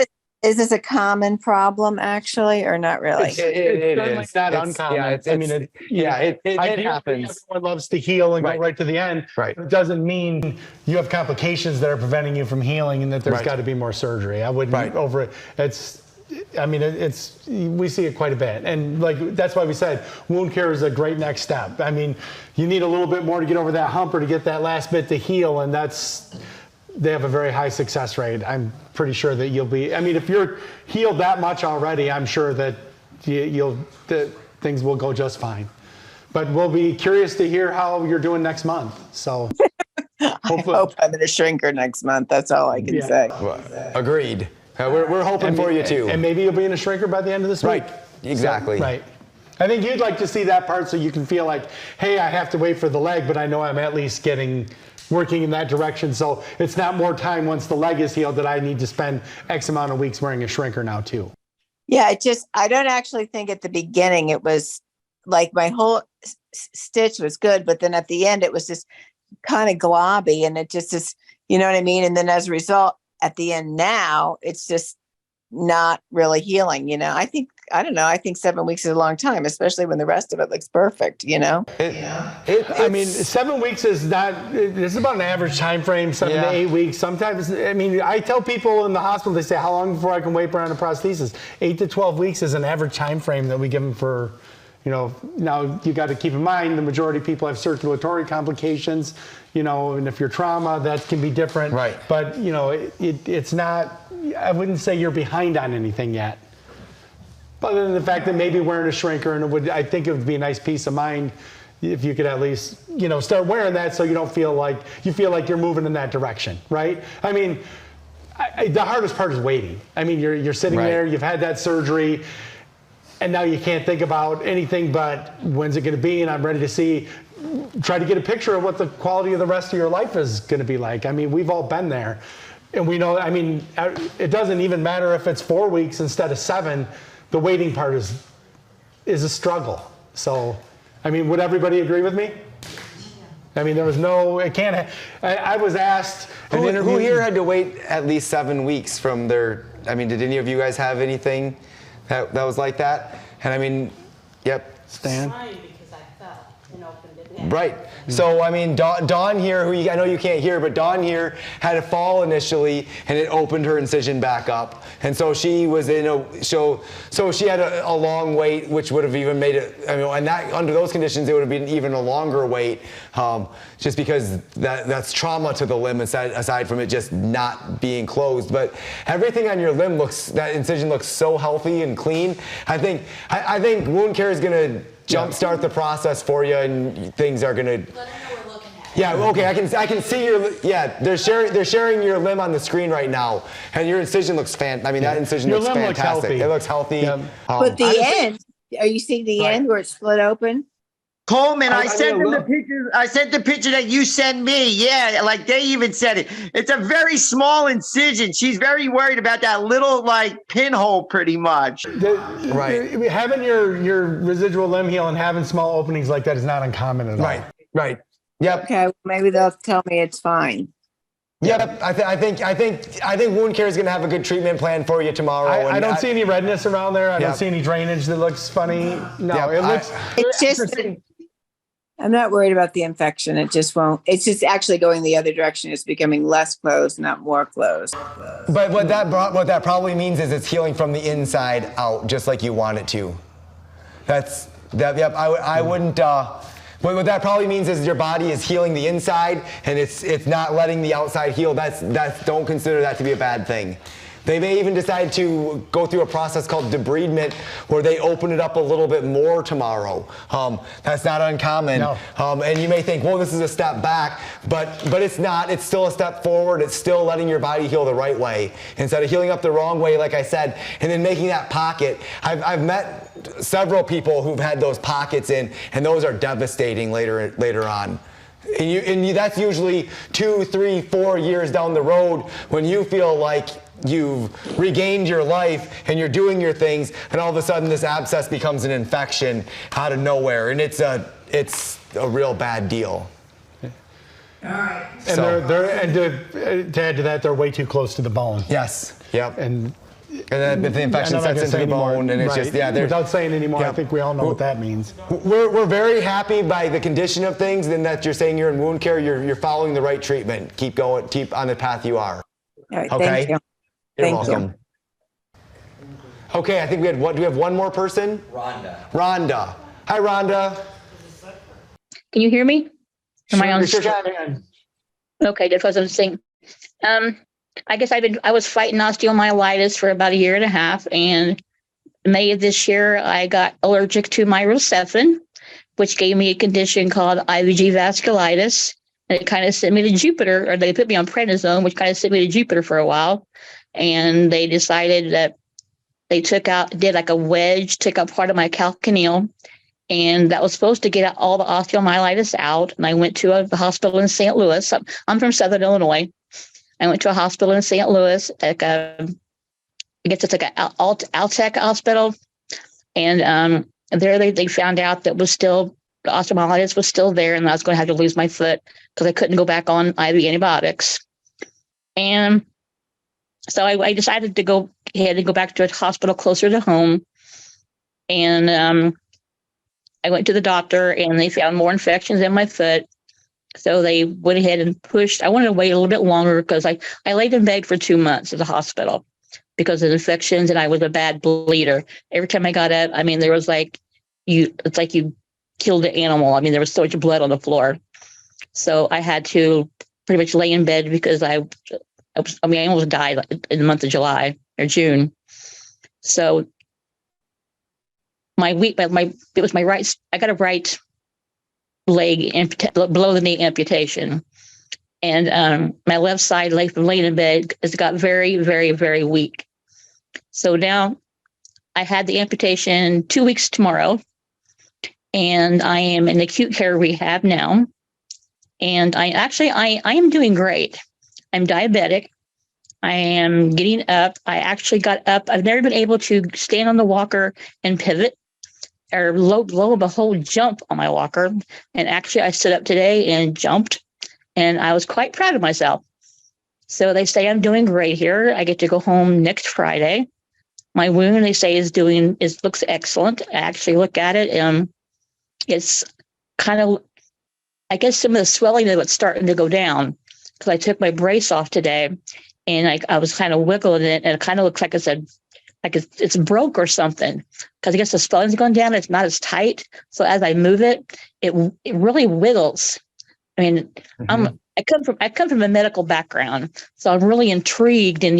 Is this a common problem actually, or not really? It is not uncommon. Yeah, it happens. Everyone loves to heal and go right to the end. Right. It doesn't mean you have complications that are preventing you from healing and that there's got to be more surgery. I wouldn't over it. We see it quite a bit. And like, that's why we said wound care is a great next step. I mean, you need a little bit more to get over that hump or to get that last bit to heal. And they have a very high success rate. I'm pretty sure that you'll be, I mean, if you're healed that much already, I'm sure that things will go just fine. But we'll be curious to hear how you're doing next month. So I hope I'm in a shrinker next month. That's all I can say. Well, agreed. We're hoping for you too. And maybe you'll be in a shrinker by the end of this week. Right, exactly. So, right. I think you'd like to see that part so you can feel like, hey, I have to wait for the leg, but I know I'm at least working in that direction. So it's not more time once the leg is healed that I need to spend X amount of weeks wearing a shrinker now too. Yeah, I don't actually think at the beginning it was like my whole stitch was good, but then at the end it was just kind of globby and it just is, you know what I mean? And then as a result, at the end now, it's just not really healing, you know. I think 7 weeks is a long time, especially when the rest of it looks perfect, you know. 7 weeks is not, this is about an average time frame, 7 to 8 weeks. Sometimes, I mean, I tell people in the hospital, they say, how long before I can wait around a prosthesis? 8 to 12 weeks is an average time frame that we give them for, you know. Now you got to keep in mind the majority of people have circulatory complications, you know, and if you're trauma, that can be different. Right. But, you know, it's not, I wouldn't say you're behind on anything yet. Other than the fact that maybe wearing a shrinker, and I think it would be a nice peace of mind if you could at least, you know, start wearing that so you don't feel like you're moving in that direction, right? I mean, the hardest part is waiting. I mean, you're sitting there, you've had that surgery, and now you can't think about anything but when's it going to be, and I'm ready to try to get a picture of what the quality of the rest of your life is going to be like. I mean, we've all been there. And we know, I mean, it doesn't even matter if it's 4 weeks instead of 7. The waiting part is a struggle. So, I mean, would everybody agree with me? I mean, there was no, I was asked. Who here had to wait at least 7 weeks from their, I mean, did any of you guys have anything that was like that? And I mean, Stan? Because I fell and opened it. Right. So, I mean, Dawn here, who I know you can't hear, but Dawn here had a fall initially, and it opened her incision back up. And so she was so she had a long wait, which would have even made it, I mean, and that, under those conditions, it would have been even a longer wait, just because that's trauma to the limb, aside from it just not being closed. But everything on your limb that incision looks so healthy and clean. I think wound care is going to jumpstart the process for you, and things are gonna. Let them know we're looking at it. Yeah, okay. I can see your. Yeah, they're sharing your limb on the screen right now, and your incision looks that incision looks fantastic. It looks healthy. Yeah. But the end, are you seeing the end where it's split open? Coleman, I sent them the picture. I sent the picture that you sent me. Yeah, like they even said it. It's a very small incision. She's very worried about that little pinhole, pretty much. Right. Having your residual limb heal and having small openings like that is not uncommon at all. Right. Yep. Okay. Well, maybe they'll tell me it's fine. Yep. I think wound care is going to have a good treatment plan for you tomorrow. I don't see any redness around there. I don't see any drainage that looks funny. No, it looks. It's just. I'm not worried about the infection. It just won't. It's just actually going the other direction. It's becoming less closed, not more closed. But what that probably means is it's healing from the inside out, just like you want it to. Yep. I wouldn't. What that probably means is your body is healing the inside, and it's not letting the outside heal. Don't consider that to be a bad thing. They may even decide to go through a process called debridement, where they open it up a little bit more tomorrow. That's not uncommon. No. And you may think, well, this is a step back, but it's not. It's still a step forward. It's still letting your body heal the right way instead of healing up the wrong way, like I said, and then making that pocket. I've met several people who've had those pockets in, and those are devastating later on. And that's usually 2, 3, 4 years down the road when you feel like you've regained your life and you're doing your things, and all of a sudden this abscess becomes an infection out of nowhere, and it's a real bad deal. All right. And to add to that, they're way too close to the bone. Yes. Yep. And then the infection sets into the bone, and it's just without saying anymore, I think we all know what that means. We're very happy by the condition of things, and that you're saying you're in wound care. You're following the right treatment. Keep going. Keep on the path you are. All right, Okay. thank you. You're Thank you. welcome. Okay, I think we had what? Do we have one more person? Rhonda. Hi, Rhonda. Can you hear me? Am I on? Sure can. Okay, that's what I was saying. I guess I was fighting osteomyelitis for about 1.5 years, and May of this year I got allergic to myrocefin, which gave me a condition called IVG vasculitis, and it kind of sent me to Jupiter, or they put me on prednisone, which kind of sent me to Jupiter for a while, and they decided that they did like a wedge, took out part of my calcaneal, and that was supposed to get all the osteomyelitis out. And I went to the hospital in St. Louis. I'm from Southern Illinois. I went to a hospital in St. Louis, I guess it's like an Altec hospital. And there they found out that the osteomyelitis was still there, and I was going to have to lose my foot because I couldn't go back on IV antibiotics. And so I decided to go ahead and go back to a hospital closer to home. And I went to the doctor, and they found more infections in my foot. So they went ahead and pushed. I wanted to wait a little bit longer because I laid in bed for 2 months at the hospital because of infections, and I was a bad bleeder. Every time I got up, I mean, there was it's like you killed an animal. I mean, there was so much blood on the floor. So I had to pretty much lay in bed because I almost died in the month of July or June. So it was my right. I got a right leg below the knee amputation, and my left side from laying in bed has got very, very, very weak. So now I had the amputation 2 weeks tomorrow, and I am in acute care rehab now. And I am doing great. I'm diabetic. I am getting up. I actually got up. I've never been able to stand on the walker and pivot, or lo and behold, jump on my walker. And actually I stood up today and jumped, and I was quite proud of myself. So they say I'm doing great here. I get to go home next Friday. My wound, they say, looks excellent. I actually look at it, and it's kind of, I guess some of the swelling of it's starting to go down, because I took my brace off today, and I was kind of wiggling it, and it kind of looks like it's broke or something, because I guess the swelling's gone down. It's not as tight. So as I move it, it really wiggles. I mean, I come from a medical background, so I'm really intrigued, and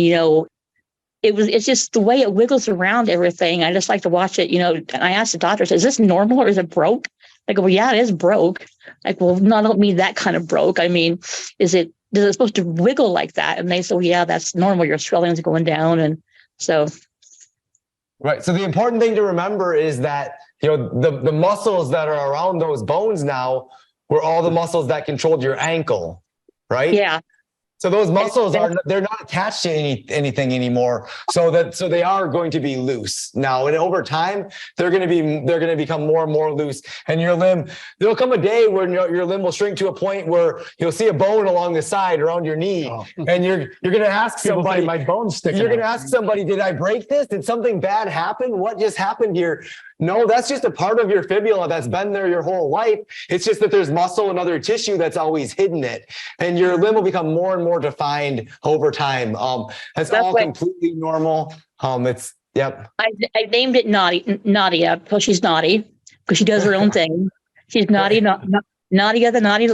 it's just the way it wiggles around everything. I just like to watch it, and I asked the doctor, is this normal or is it broke? I go, well, yeah, it is broke. Like, well, no, I don't mean that kind of broke. I mean, is it supposed to wiggle like that? And they said, well, yeah, that's normal. Your swelling's going down. And so. Right. So the important thing to remember is that, the muscles that are around those bones now were all the muscles that controlled your ankle, right? Yeah. So those muscles they're not attached to anything anymore. So they are going to be loose now, and over time they're going to become more and more loose. And your limb, there'll come a day where your limb will shrink to a point where you'll see a bone along the side around your knee, and you're going to ask somebody, my bone's sticking. You're going to ask somebody, did I break this? Did something bad happen? What just happened here? No, that's just a part of your fibula that's been there your whole life. It's just that there's muscle and other tissue that's always hidden it. And your limb will become more and more defined over time. That's all completely normal. Yep. I named it Nadia, because she's naughty, because she does her own thing. She's naughty, Nadia, the naughty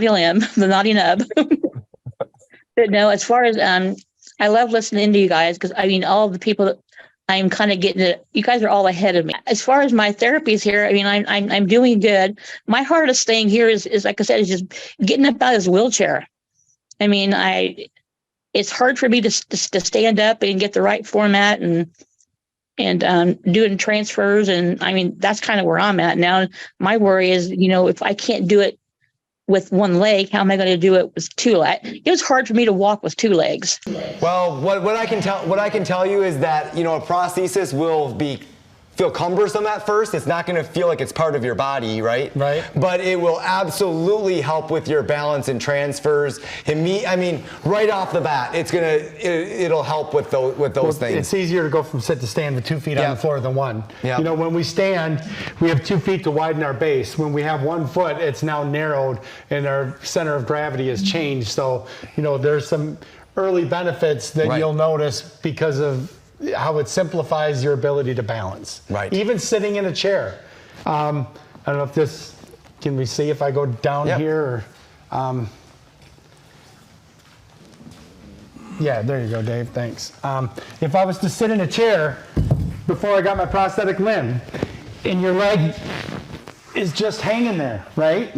limb, the naughty nub. But no, as far as I love listening to you guys because I mean, all the people that I'm kind of getting it. You guys are all ahead of me. As far as my therapies here, I mean, I'm doing good. My hardest thing here is like I said, is just getting up out of this wheelchair. I mean, it's hard for me to stand up and get the right format and doing transfers. And I mean, that's kind of where I'm at now. My worry is, if I can't do it with one leg, how am I going to do it with two legs? It was hard for me to walk with two legs. Well, what I can tell you is that, a prosthesis will feel cumbersome at first. It's not going to feel like it's part of your body, right? Right. But it will absolutely help with your balance and transfers. Right off the bat, it'll help with those things. It's easier to go from sit to stand with 2 feet on the floor than one. Yeah. When we stand, we have 2 feet to widen our base. When we have 1 foot, it's now narrowed and our center of gravity has changed. So, there's some early benefits that you'll notice because of how it simplifies your ability to balance. Right. Even sitting in a chair. I don't know if can we see if I go down here? Or, yeah, there you go, Dave, thanks. If I was to sit in a chair before I got my prosthetic limb, and your leg is just hanging there, right?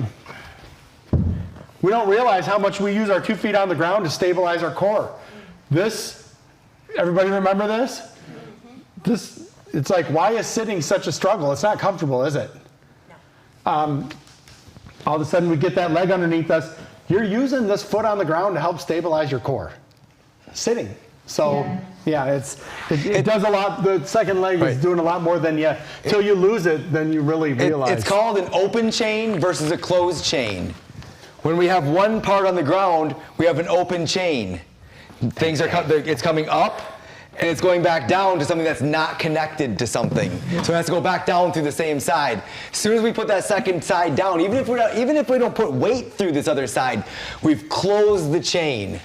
We don't realize how much we use our 2 feet on the ground to stabilize our core. Everybody remember this? It's like, why is sitting such a struggle? It's not comfortable, is it? All of a sudden we get that leg underneath us. You're using this foot on the ground to help stabilize your core. Sitting. So it does a lot. The second leg is doing a lot more than till you lose it, then you really realize. It's called an open chain versus a closed chain. When we have one part on the ground, we have an open chain. It's coming up and it's going back down to something that's not connected to something. So it has to go back down through the same side. As soon as we put that second side down, even if we don't put weight through this other side, we've closed the chain.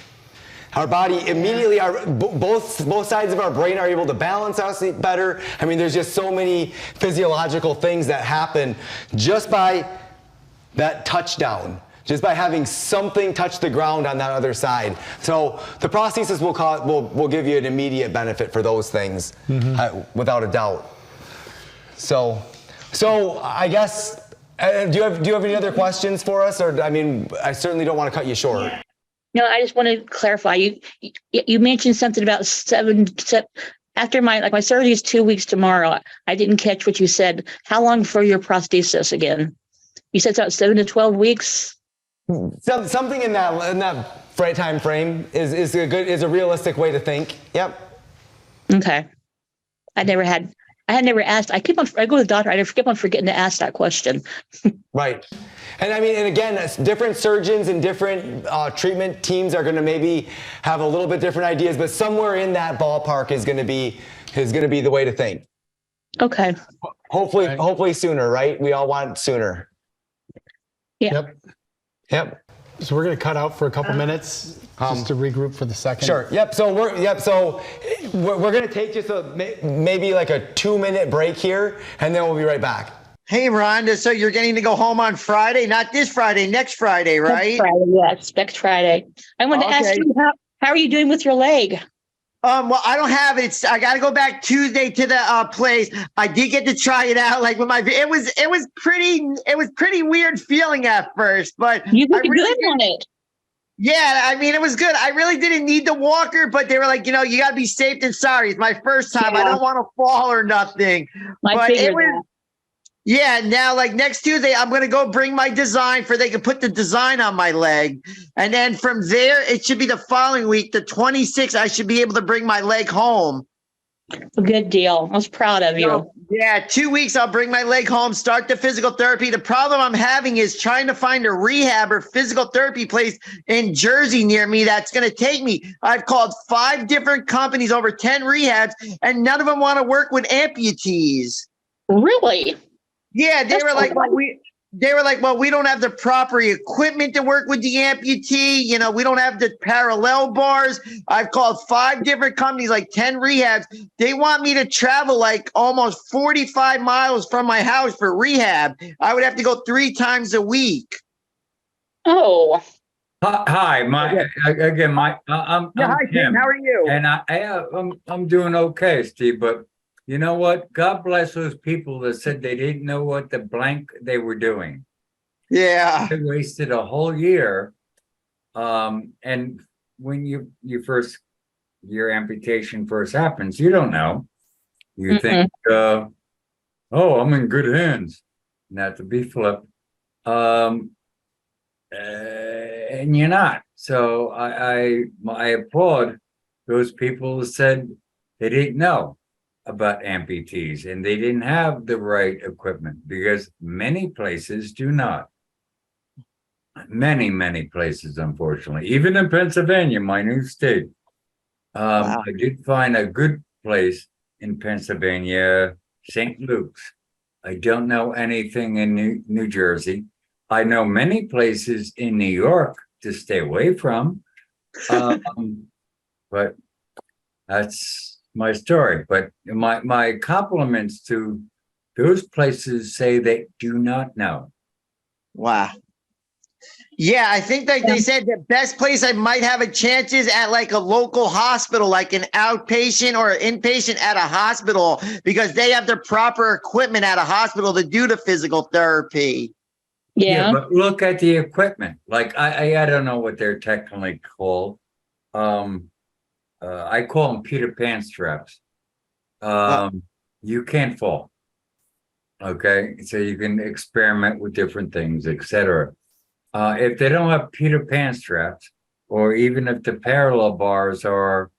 Our body immediately, both sides of our brain are able to balance us better. I mean, there's just so many physiological things that happen just by that touchdown. Just by having something touch the ground on that other side. So the prosthesis will give you an immediate benefit for those things, without a doubt. So I guess, do you have any other questions for us? Or I certainly don't want to cut you short. No, I just want to clarify. You mentioned something about after my surgery is 2 weeks tomorrow. I didn't catch what you said. How long for your prosthesis again? You said about 7 to 12 weeks. Something in that time frame is a realistic way to think. Yep. Okay. I had never asked. I go to the doctor. I keep on forgetting to ask that question. Right. And and again, different surgeons and different treatment teams are going to maybe have a little bit different ideas, but somewhere in that ballpark is going to be the way to think. Okay. Hopefully sooner, right? We all want sooner. Yeah. Yep. So we're going to cut out for a couple minutes just to regroup for the second. Sure. Yep. So we're going to take just maybe like a 2-minute break here, and then we'll be right back. Hey, Rhonda, so you're getting to go home on Friday, not this Friday, next Friday, right? Next Friday, yes, next Friday. I want to ask you, how are you doing with your leg? Well, I don't have it. I got to go back Tuesday to the place. I did get to try it out. Like with it was pretty weird feeling at first, but you look good on it. Yeah, it was good. I really didn't need the walker, but they were like, you got to be safe than sorry. It's my first time. Yeah. I don't want to fall or nothing. But it was. Yeah, now next Tuesday, I'm going to go bring my design they can put the design on my leg. And then from there, it should be the following week, the 26th, I should be able to bring my leg home. Good deal. I was proud of you. So, yeah, 2 weeks, I'll bring my leg home, start the physical therapy. The problem I'm having is trying to find a rehab or physical therapy place in Jersey near me that's going to take me. I've called 5 different companies, over 10 rehabs, and none of them want to work with amputees. Really? Yeah, they were like, well, we don't have the proper equipment to work with the amputee. We don't have the parallel bars. I've called 5 different companies, 10 rehabs. They want me to travel almost 45 miles from my house for rehab. I would have to go 3 times a week. Oh. Hi, I'm hi Tim. How are you? and I'm doing okay, Steve. But you know what? God bless those people that said they didn't know what the blank they were doing. Yeah. They wasted a whole year. And when your amputation first happens, you don't know. You think, oh, I'm in good hands. Not to be flip. And you're not. So I applaud those people who said they didn't know about amputees and they didn't have the right equipment, because many places do not. Many places, unfortunately, even in Pennsylvania, my new state. I did find a good place in Pennsylvania, St. Luke's. I don't know anything in New Jersey. I know many places in New York to stay away from, but that's my story. But my compliments to those places say they do not know. Wow. Yeah, I think that they said the best place I might have a chance is at like a local hospital, like an outpatient or inpatient at a hospital, because they have the proper equipment at a hospital to do the physical therapy. Yeah, but look at the equipment. Like I don't know what they're technically called. I call them Peter Pan straps. You can't fall. Okay, so you can experiment with different things, etc. If they don't have Peter Pan straps, or even if the parallel bars are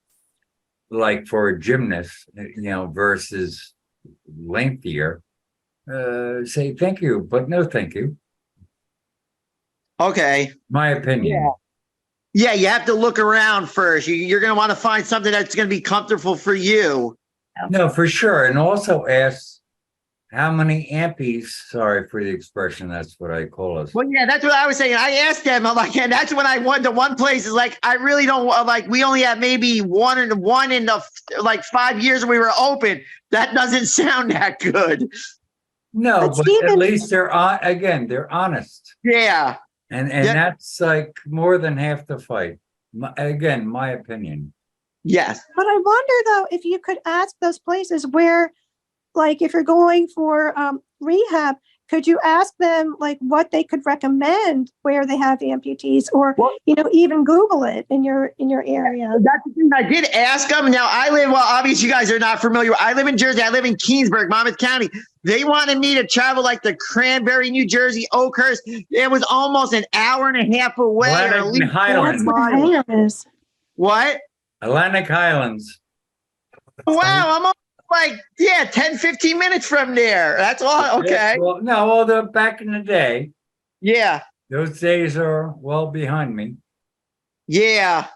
like for a gymnast, versus lengthier, say thank you, but no thank you. Okay. My opinion. Yeah, you have to look around first. You're going to want to find something that's going to be comfortable for you. No, for sure. And also ask how many ampies, sorry for the expression, that's what I call us. Well, yeah, that's what I was saying. I asked them, I'm like, and that's when I went to one place is like, I really don't like, we only have maybe one in the like 5 years we were open. That doesn't sound that good. No, but at least they're they're honest. Yeah. And that's like more than half the fight. My opinion. Yes. But I wonder though, if you could ask those places where, like if you're going for rehab, could you ask them like what they could recommend where they have amputees, or even Google it in your area? That's the thing. I did ask them. Now I live, well, obviously you guys are not familiar. I live in Jersey. I live in Keensburg, Monmouth County. They wanted me to travel like the Cranberry, New Jersey, Oakhurst. It was almost an hour and a half away. Atlantic Highlands. What? Atlantic Highlands. Wow, I'm like, 10, 15 minutes from there. That's all. Okay. They're back in the day. Yeah. Those days are well behind me. Yeah.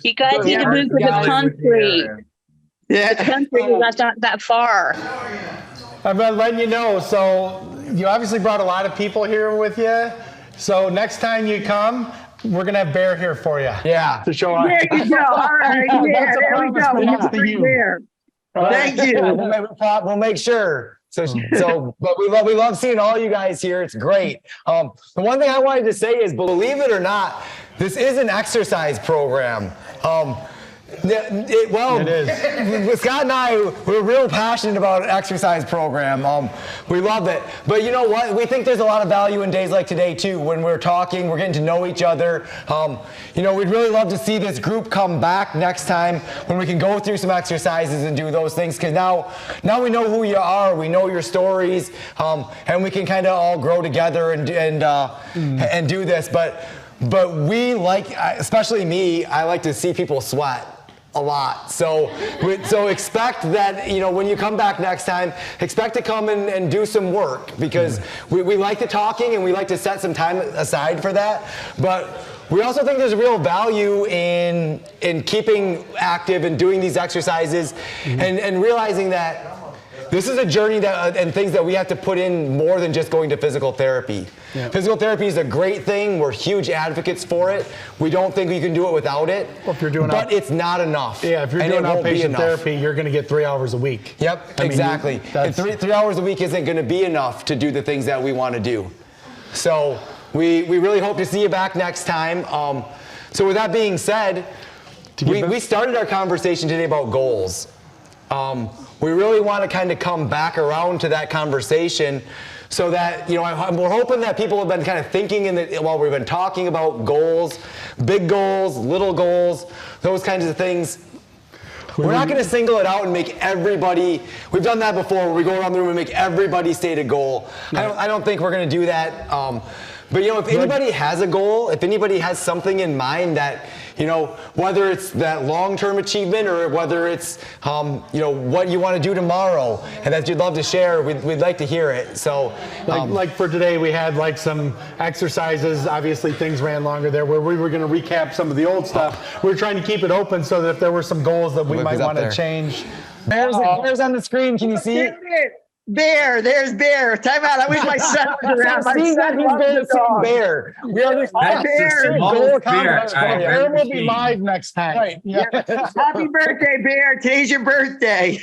You guys need to move to the country. Yeah. The country, that's not that far. I've been letting you know. So you obviously brought a lot of people here with you. So next time you come, we're gonna have Bear here for you. Yeah, to show us. There you go. All right. Yeah, there we go. There. Thank you. We'll make sure. But we love seeing all you guys here. It's great. The one thing I wanted to say is, believe it or not, this is an exercise program. It is. With Scott and I, we're real passionate about an exercise program. We love it. But you know what? We think there's a lot of value in days like today, too. When we're talking, we're getting to know each other. We'd really love to see this group come back next time when we can go through some exercises and do those things. Because now we know who you are. We know your stories. And we can kind of all grow together and do this. But we like, especially me, I like to see people sweat a lot. So expect that, when you come back next time, expect to come and do some work, because we like the talking and we like to set some time aside for that. But we also think there's real value in keeping active and doing these exercises and realizing that this is a journey and things that we have to put in more than just going to physical therapy. Yeah. Physical therapy is a great thing. We're huge advocates for it. We don't think we can do it without it. Well, but it's not enough. Yeah, if you're doing outpatient therapy, you're going to get 3 hours a week. Yep, exactly. And 3 hours a week isn't going to be enough to do the things that we want to do. So we really hope to see you back next time. So with that being said, we started our conversation today about goals. We really want to kind of come back around to that conversation so that, we're hoping that people have been kind of thinking while we've been talking about goals, big goals, little goals, those kinds of things. We're not going to single it out and make everybody, we've done that before, where we go around the room and make everybody state a goal. I don't think we're going to do that. But if anybody has a goal, if anybody has something in mind that, whether it's that long-term achievement or whether it's, what you want to do tomorrow and that you'd love to share, we'd like to hear it. So, like for today, we had like some exercises. Obviously, things ran longer there where we were going to recap some of the old stuff. We were trying to keep it open so that if there were some goals that we might want to change. There's on the screen. Can you see it? Bear, there's Bear. Time out. I wish my son was around. My son loves the dog. Bear. We are the Bear will be live next time. Right. Yeah. Happy birthday, Bear. Today's your birthday.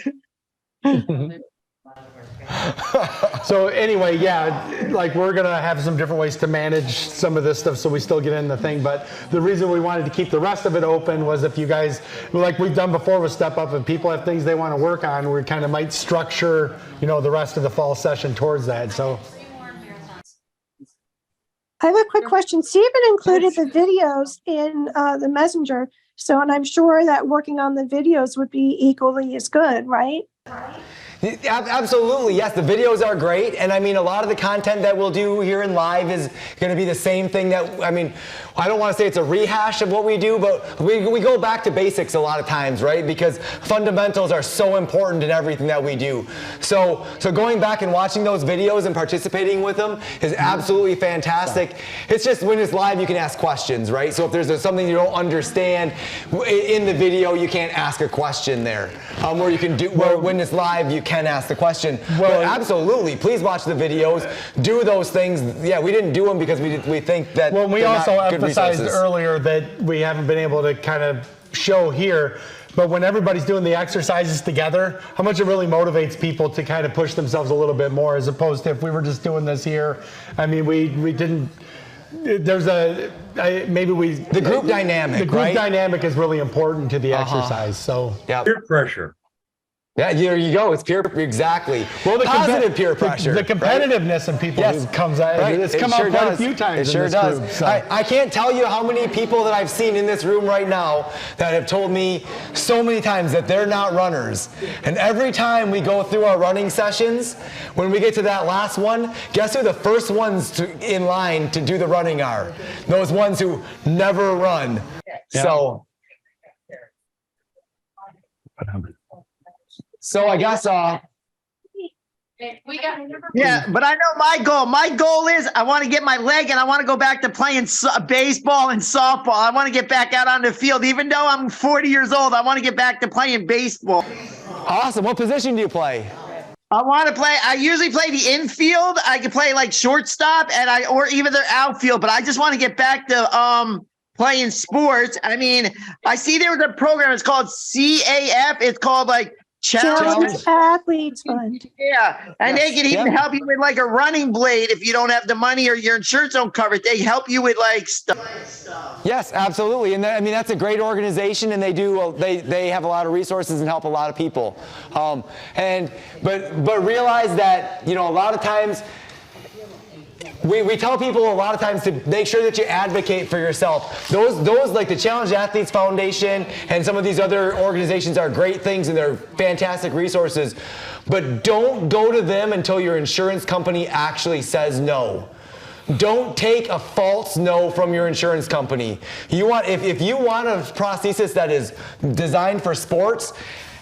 So anyway, we're gonna have some different ways to manage some of this stuff so we still get in the thing. But the reason we wanted to keep the rest of it open was if you guys, like we've done before with Step Up, and people have things they want to work on, we kind of might structure, the rest of the fall session towards that. So I have a quick question. Stephen included the videos in the messenger, and I'm sure that working on the videos would be equally as good, right? Absolutely, yes. The videos are great, and a lot of the content that we'll do here in live is going to be the same thing that, I don't want to say it's a rehash of what we do, but we go back to basics a lot of times, right? Because fundamentals are so important in everything that we do. So going back and watching those videos and participating with them is absolutely fantastic. It's just when it's live, you can ask questions, right? So if there's something you don't understand in the video, you can't ask a question there. Where you can do, when it's live, you can ask the question. But absolutely, please watch the videos, do those things. Yeah, we didn't do them because we think that. Well, we also emphasized earlier that we haven't been able to kind of show here, but when everybody's doing the exercises together, how much it really motivates people to kind of push themselves a little bit more, as opposed to if we were just doing this here. We didn't. There's the group dynamic. The group dynamic is really important to the exercise. So peer pressure. Yeah, there you go. It's exactly. Well, positive peer pressure. The competitiveness in people comes out. Right. It's come out quite a few times. It sure does. Group, so. I can't tell you how many people that I've seen in this room right now that have told me so many times that they're not runners. And every time we go through our running sessions, when we get to that last one, guess who the first ones in line to do the running are? Those ones who never run. Yeah. So I guess yeah, but I know my goal. My goal is I want to get my leg and I want to go back to playing baseball and softball. I want to get back out on the field. Even though I'm 40 years old, I want to get back to playing baseball. Awesome. What position do you play? I usually play the infield. I can play like shortstop or even the outfield, but I just want to get back to playing sports. I see there was a program, it's called CAF. It's called like Challenge Athletes Fund. Yeah, and they can even help you with like a running blade if you don't have the money or your insurance don't cover it. They help you with like stuff. Yes, absolutely, and that's a great organization, and they have a lot of resources and help a lot of people. But realize that a lot of times. We tell people a lot of times to make sure that you advocate for yourself. Those like the Challenge Athletes Foundation and some of these other organizations are great things and they're fantastic resources, but don't go to them until your insurance company actually says no. Don't take a false no from your insurance company. If you want a prosthesis that is designed for sports,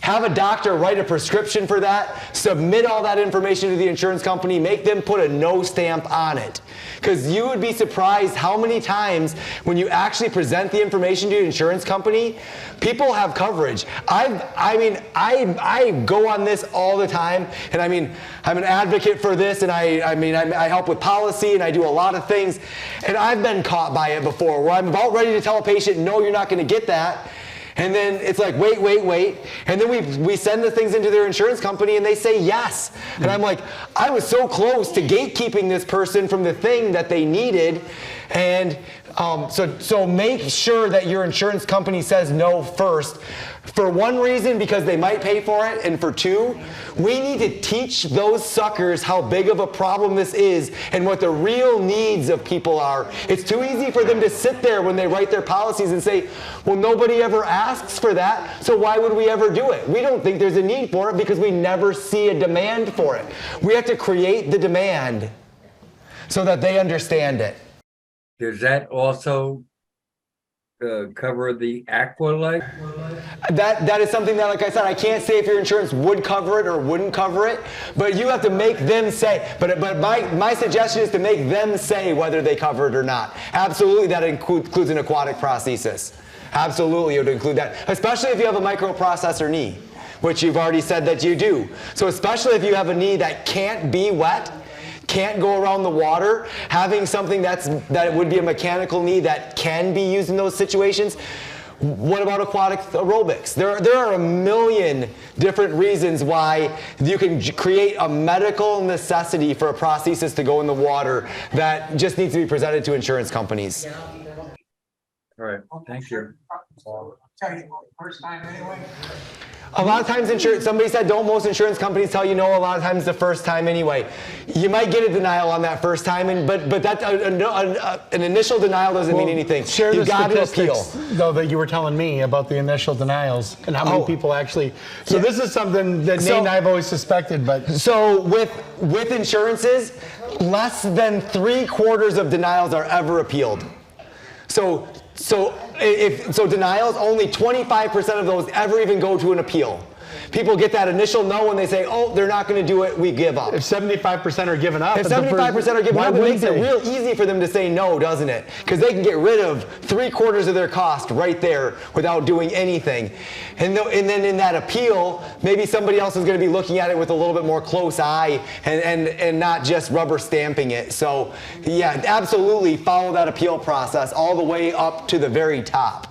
have a doctor write a prescription for that, submit all that information to the insurance company, make them put a no stamp on it. Because you would be surprised how many times when you actually present the information to your insurance company, people have coverage. I go on this all the time, and I'm an advocate for this, and I help with policy, and I do a lot of things, and I've been caught by it before, where I'm about ready to tell a patient, no, you're not going to get that. And then it's like, wait. And then we send the things into their insurance company and they say yes. And I'm like, I was so close to gatekeeping this person from the thing that they needed. And so make sure that your insurance company says no first. For one reason, because they might pay for it, and for two, we need to teach those suckers how big of a problem this is and what the real needs of people are. It's too easy for them to sit there when they write their policies and say, well, nobody ever asks for that, so why would we ever do it? We don't think there's a need for it because we never see a demand for it. We have to create the demand so that they understand it. Does that also cover the aqua light? That is something that, like I said, I can't say if your insurance would cover it or wouldn't cover it, but you have to make them say. But my suggestion is to make them say whether they cover it or not. Absolutely, that includes an aquatic prosthesis. Absolutely, it would include that, especially if you have a microprocessor knee, which you've already said that you do. So especially if you have a knee that can't be wet, can't go around the water, having something that would be a mechanical knee that can be used in those situations. What about aquatic aerobics? There are a million different reasons why you can create a medical necessity for a prosthesis to go in the water that just needs to be presented to insurance companies. All right, thank you. First time anyway. A lot of times, somebody said, don't most insurance companies tell you no? A lot of times the first time anyway. You might get a denial on that first time, but that an initial denial doesn't mean anything. Share you the got to appeal. statistics, though, that you were telling me about the initial denials and how many people actually. So this is something that Nate and I have always suspected, but. So with insurances, less than 3/4 of denials are ever appealed. So denials, only 25% of those ever even go to an appeal. People get that initial no and they say, oh, they're not going to do it, we give up. If 75% are giving up. If 75% are giving up, it makes it real easy for them to say no, doesn't it? Because they can get rid of 3/4 of their cost right there without doing anything. And then in that appeal, maybe somebody else is going to be looking at it with a little bit more close eye and not just rubber stamping it. So yeah, absolutely follow that appeal process all the way up to the very top.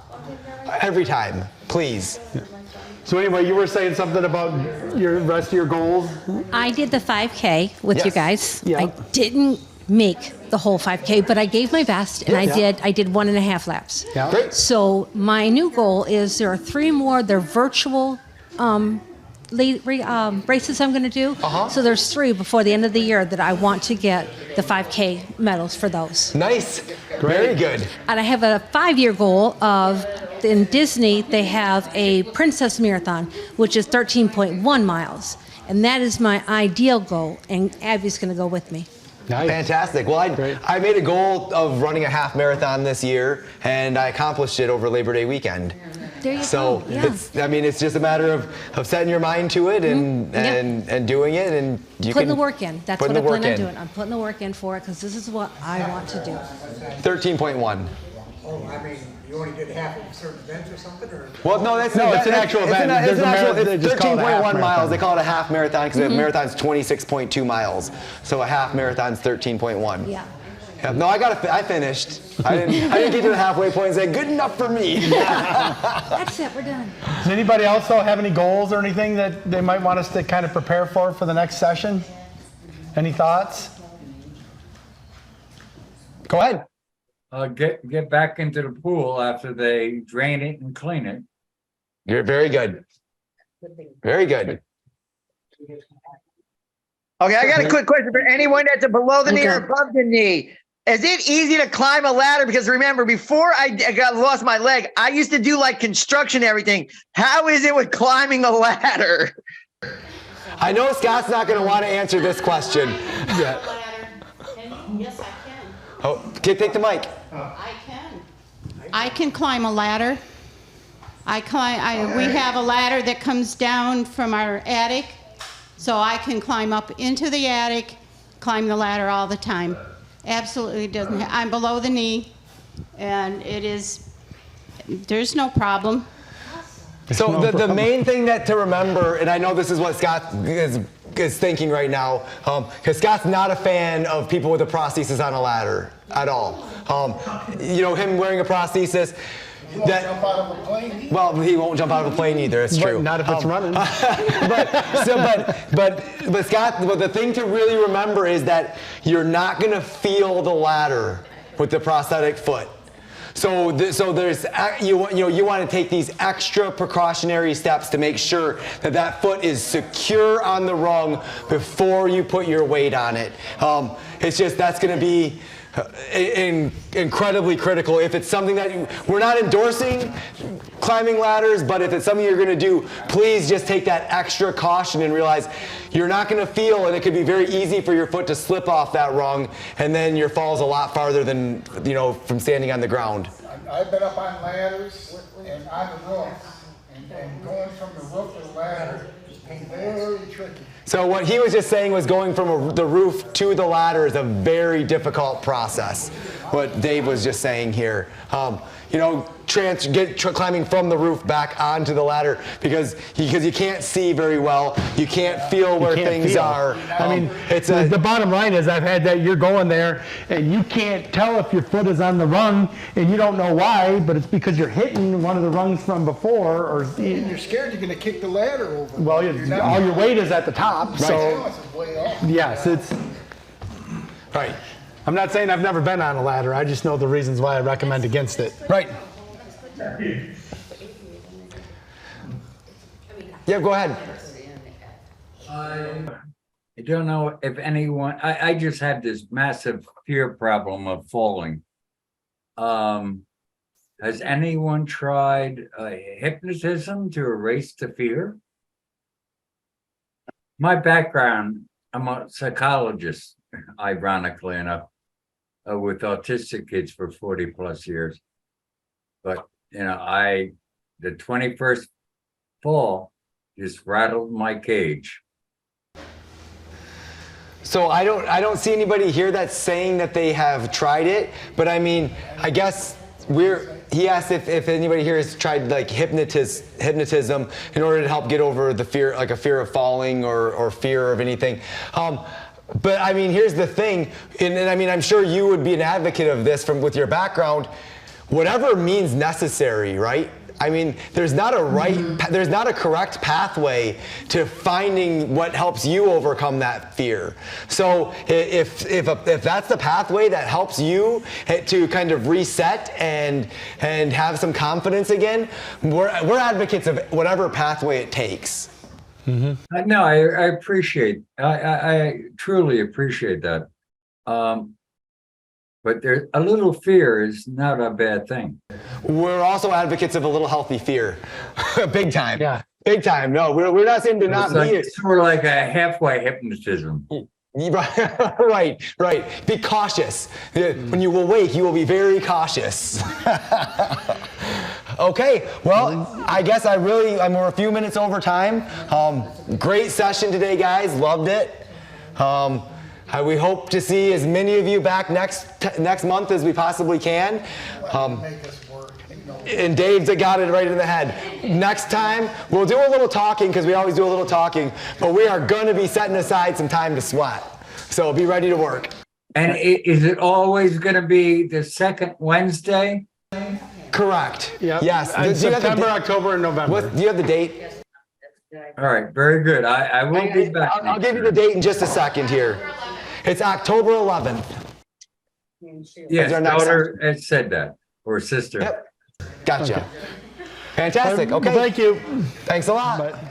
Every time, please. So anyway, you were saying something about your rest of your goals? I did the 5K with you guys. Yeah. I didn't make the whole 5K, but I gave my best, and I did 1.5 laps. Yeah. Great. So my new goal is there are 3 more. They're virtual races I'm going to do. So there's 3 before the end of the year that I want to get the 5K medals for those. Nice. Very good. And I have a 5-year goal of, in Disney, they have a Princess Marathon, which is 13.1 miles. And that is my ideal goal, and Abby's going to go with me. Nice. Fantastic. Well, I made a goal of running a half marathon this year, and I accomplished it over Labor Day weekend. There you so go. Yeah. it's just a matter of setting your mind to it and doing it, and you putting can the work in. That's what I plan on doing. I'm putting the work in for it because this is what I want to do. 13.1. Oh, I mean, you only did half of a certain event or something, or? Well, no, it's an actual event. It's 13.1 miles. They call it a half marathon because a marathon's 26.2 miles. So a half marathon's 13.1. Yeah. No, I finished. I didn't get to the halfway point and say, good enough for me. That's it, we're done. Does anybody else though have any goals or anything that they might want us to kind of prepare for the next session? Any thoughts? Go ahead. Get back into the pool after they drain it and clean it. You're very good. Very good. Okay, I got a quick question for anyone that's below the knee or above the knee. Is it easy to climb a ladder? Because remember, before I lost my leg, I used to do like construction, everything. How is it with climbing a ladder? I know Scott's not going to want to answer this question. Yes, I can. Oh, take the mic. I can. I can climb a ladder. We have a ladder that comes down from our attic, so I can climb up into the attic, climb the ladder all the time. Absolutely doesn't. I'm below the knee, and there's no problem. So the main thing to remember, and I know this is what Scott is thinking right now, because Scott's not a fan of people with a prosthesis on a ladder at all. Him wearing a prosthesis, He won't jump out of a plane either. Well, he won't jump out of a plane either. It's true. Not if it's running. but Scott, but the thing to really remember is that you're not going to feel the ladder with the prosthetic foot. So there's you want to take these extra precautionary steps to make sure that that foot is secure on the rung before you put your weight on it. It's just that's going to be incredibly critical. If it's something that we're not endorsing climbing ladders, but if it's something you're going to do, please just take that extra caution and realize you're not going to feel, and it could be very easy for your foot to slip off that rung, and then your fall's a lot farther than from standing on the ground. I've been up on ladders and on the roof, and going from the roof to the ladder is very tricky. So what he was just saying was going from the roof to the ladder is a very difficult process. What Dave was just saying here. Climbing from the roof back onto the ladder because you can't see very well. You can't feel where things are. I mean, the bottom line is I've had that you're going there and you can't tell if your foot is on the rung and you don't know why, but it's because you're hitting one of the rungs from before, or You're scared you're going to kick the ladder over. well, all your weight is at the top. Right. So It's way off. yes, it's right. I'm not saying I've never been on a ladder. I just know the reasons why I recommend against it. Right. Yeah, go ahead. I don't know if anyone, I just have this massive fear problem of falling. Has anyone tried hypnotism to erase the fear? My background, I'm a psychologist, ironically enough, with autistic kids for 40 plus years. But, the 21st fall just rattled my cage. So I don't see anybody here that's saying that they have tried it, but I mean, I guess he asked if anybody here has tried like hypnotism in order to help get over the fear, like a fear of falling or fear of anything. But I mean, here's the thing, and I mean, I'm sure you would be an advocate of this with your background, whatever means necessary, right? I mean, there's not a correct pathway to finding what helps you overcome that fear. So if that's the pathway that helps you to kind of reset and have some confidence again, we're advocates of whatever pathway it takes. Mm-hmm. No, I appreciate, I truly appreciate that. But a little fear is not a bad thing. We're also advocates of a little healthy fear. Big time. Yeah. Big time. No, we're not saying to not be it. It's sort of like a halfway hypnotism. Right. Be cautious. When you awake, you will be very cautious. Okay, well, I guess we're a few minutes over time. Great session today, guys. Loved it. We hope to see as many of you back next month as we possibly can. And Dave's got it right in the head. Next time, we'll do a little talking because we always do a little talking, but we are going to be setting aside some time to sweat. So be ready to work. And is it always going to be the second Wednesday? Correct. Yep. Yes. September, October, and November. Do you have the date? All right, very good. I will be back. I'll give you the date in just a second here. It's October 11th. Yes, daughter has said that, or sister. Yep. Gotcha. Okay. Fantastic. Okay. Thank you. Thanks a lot. Bye.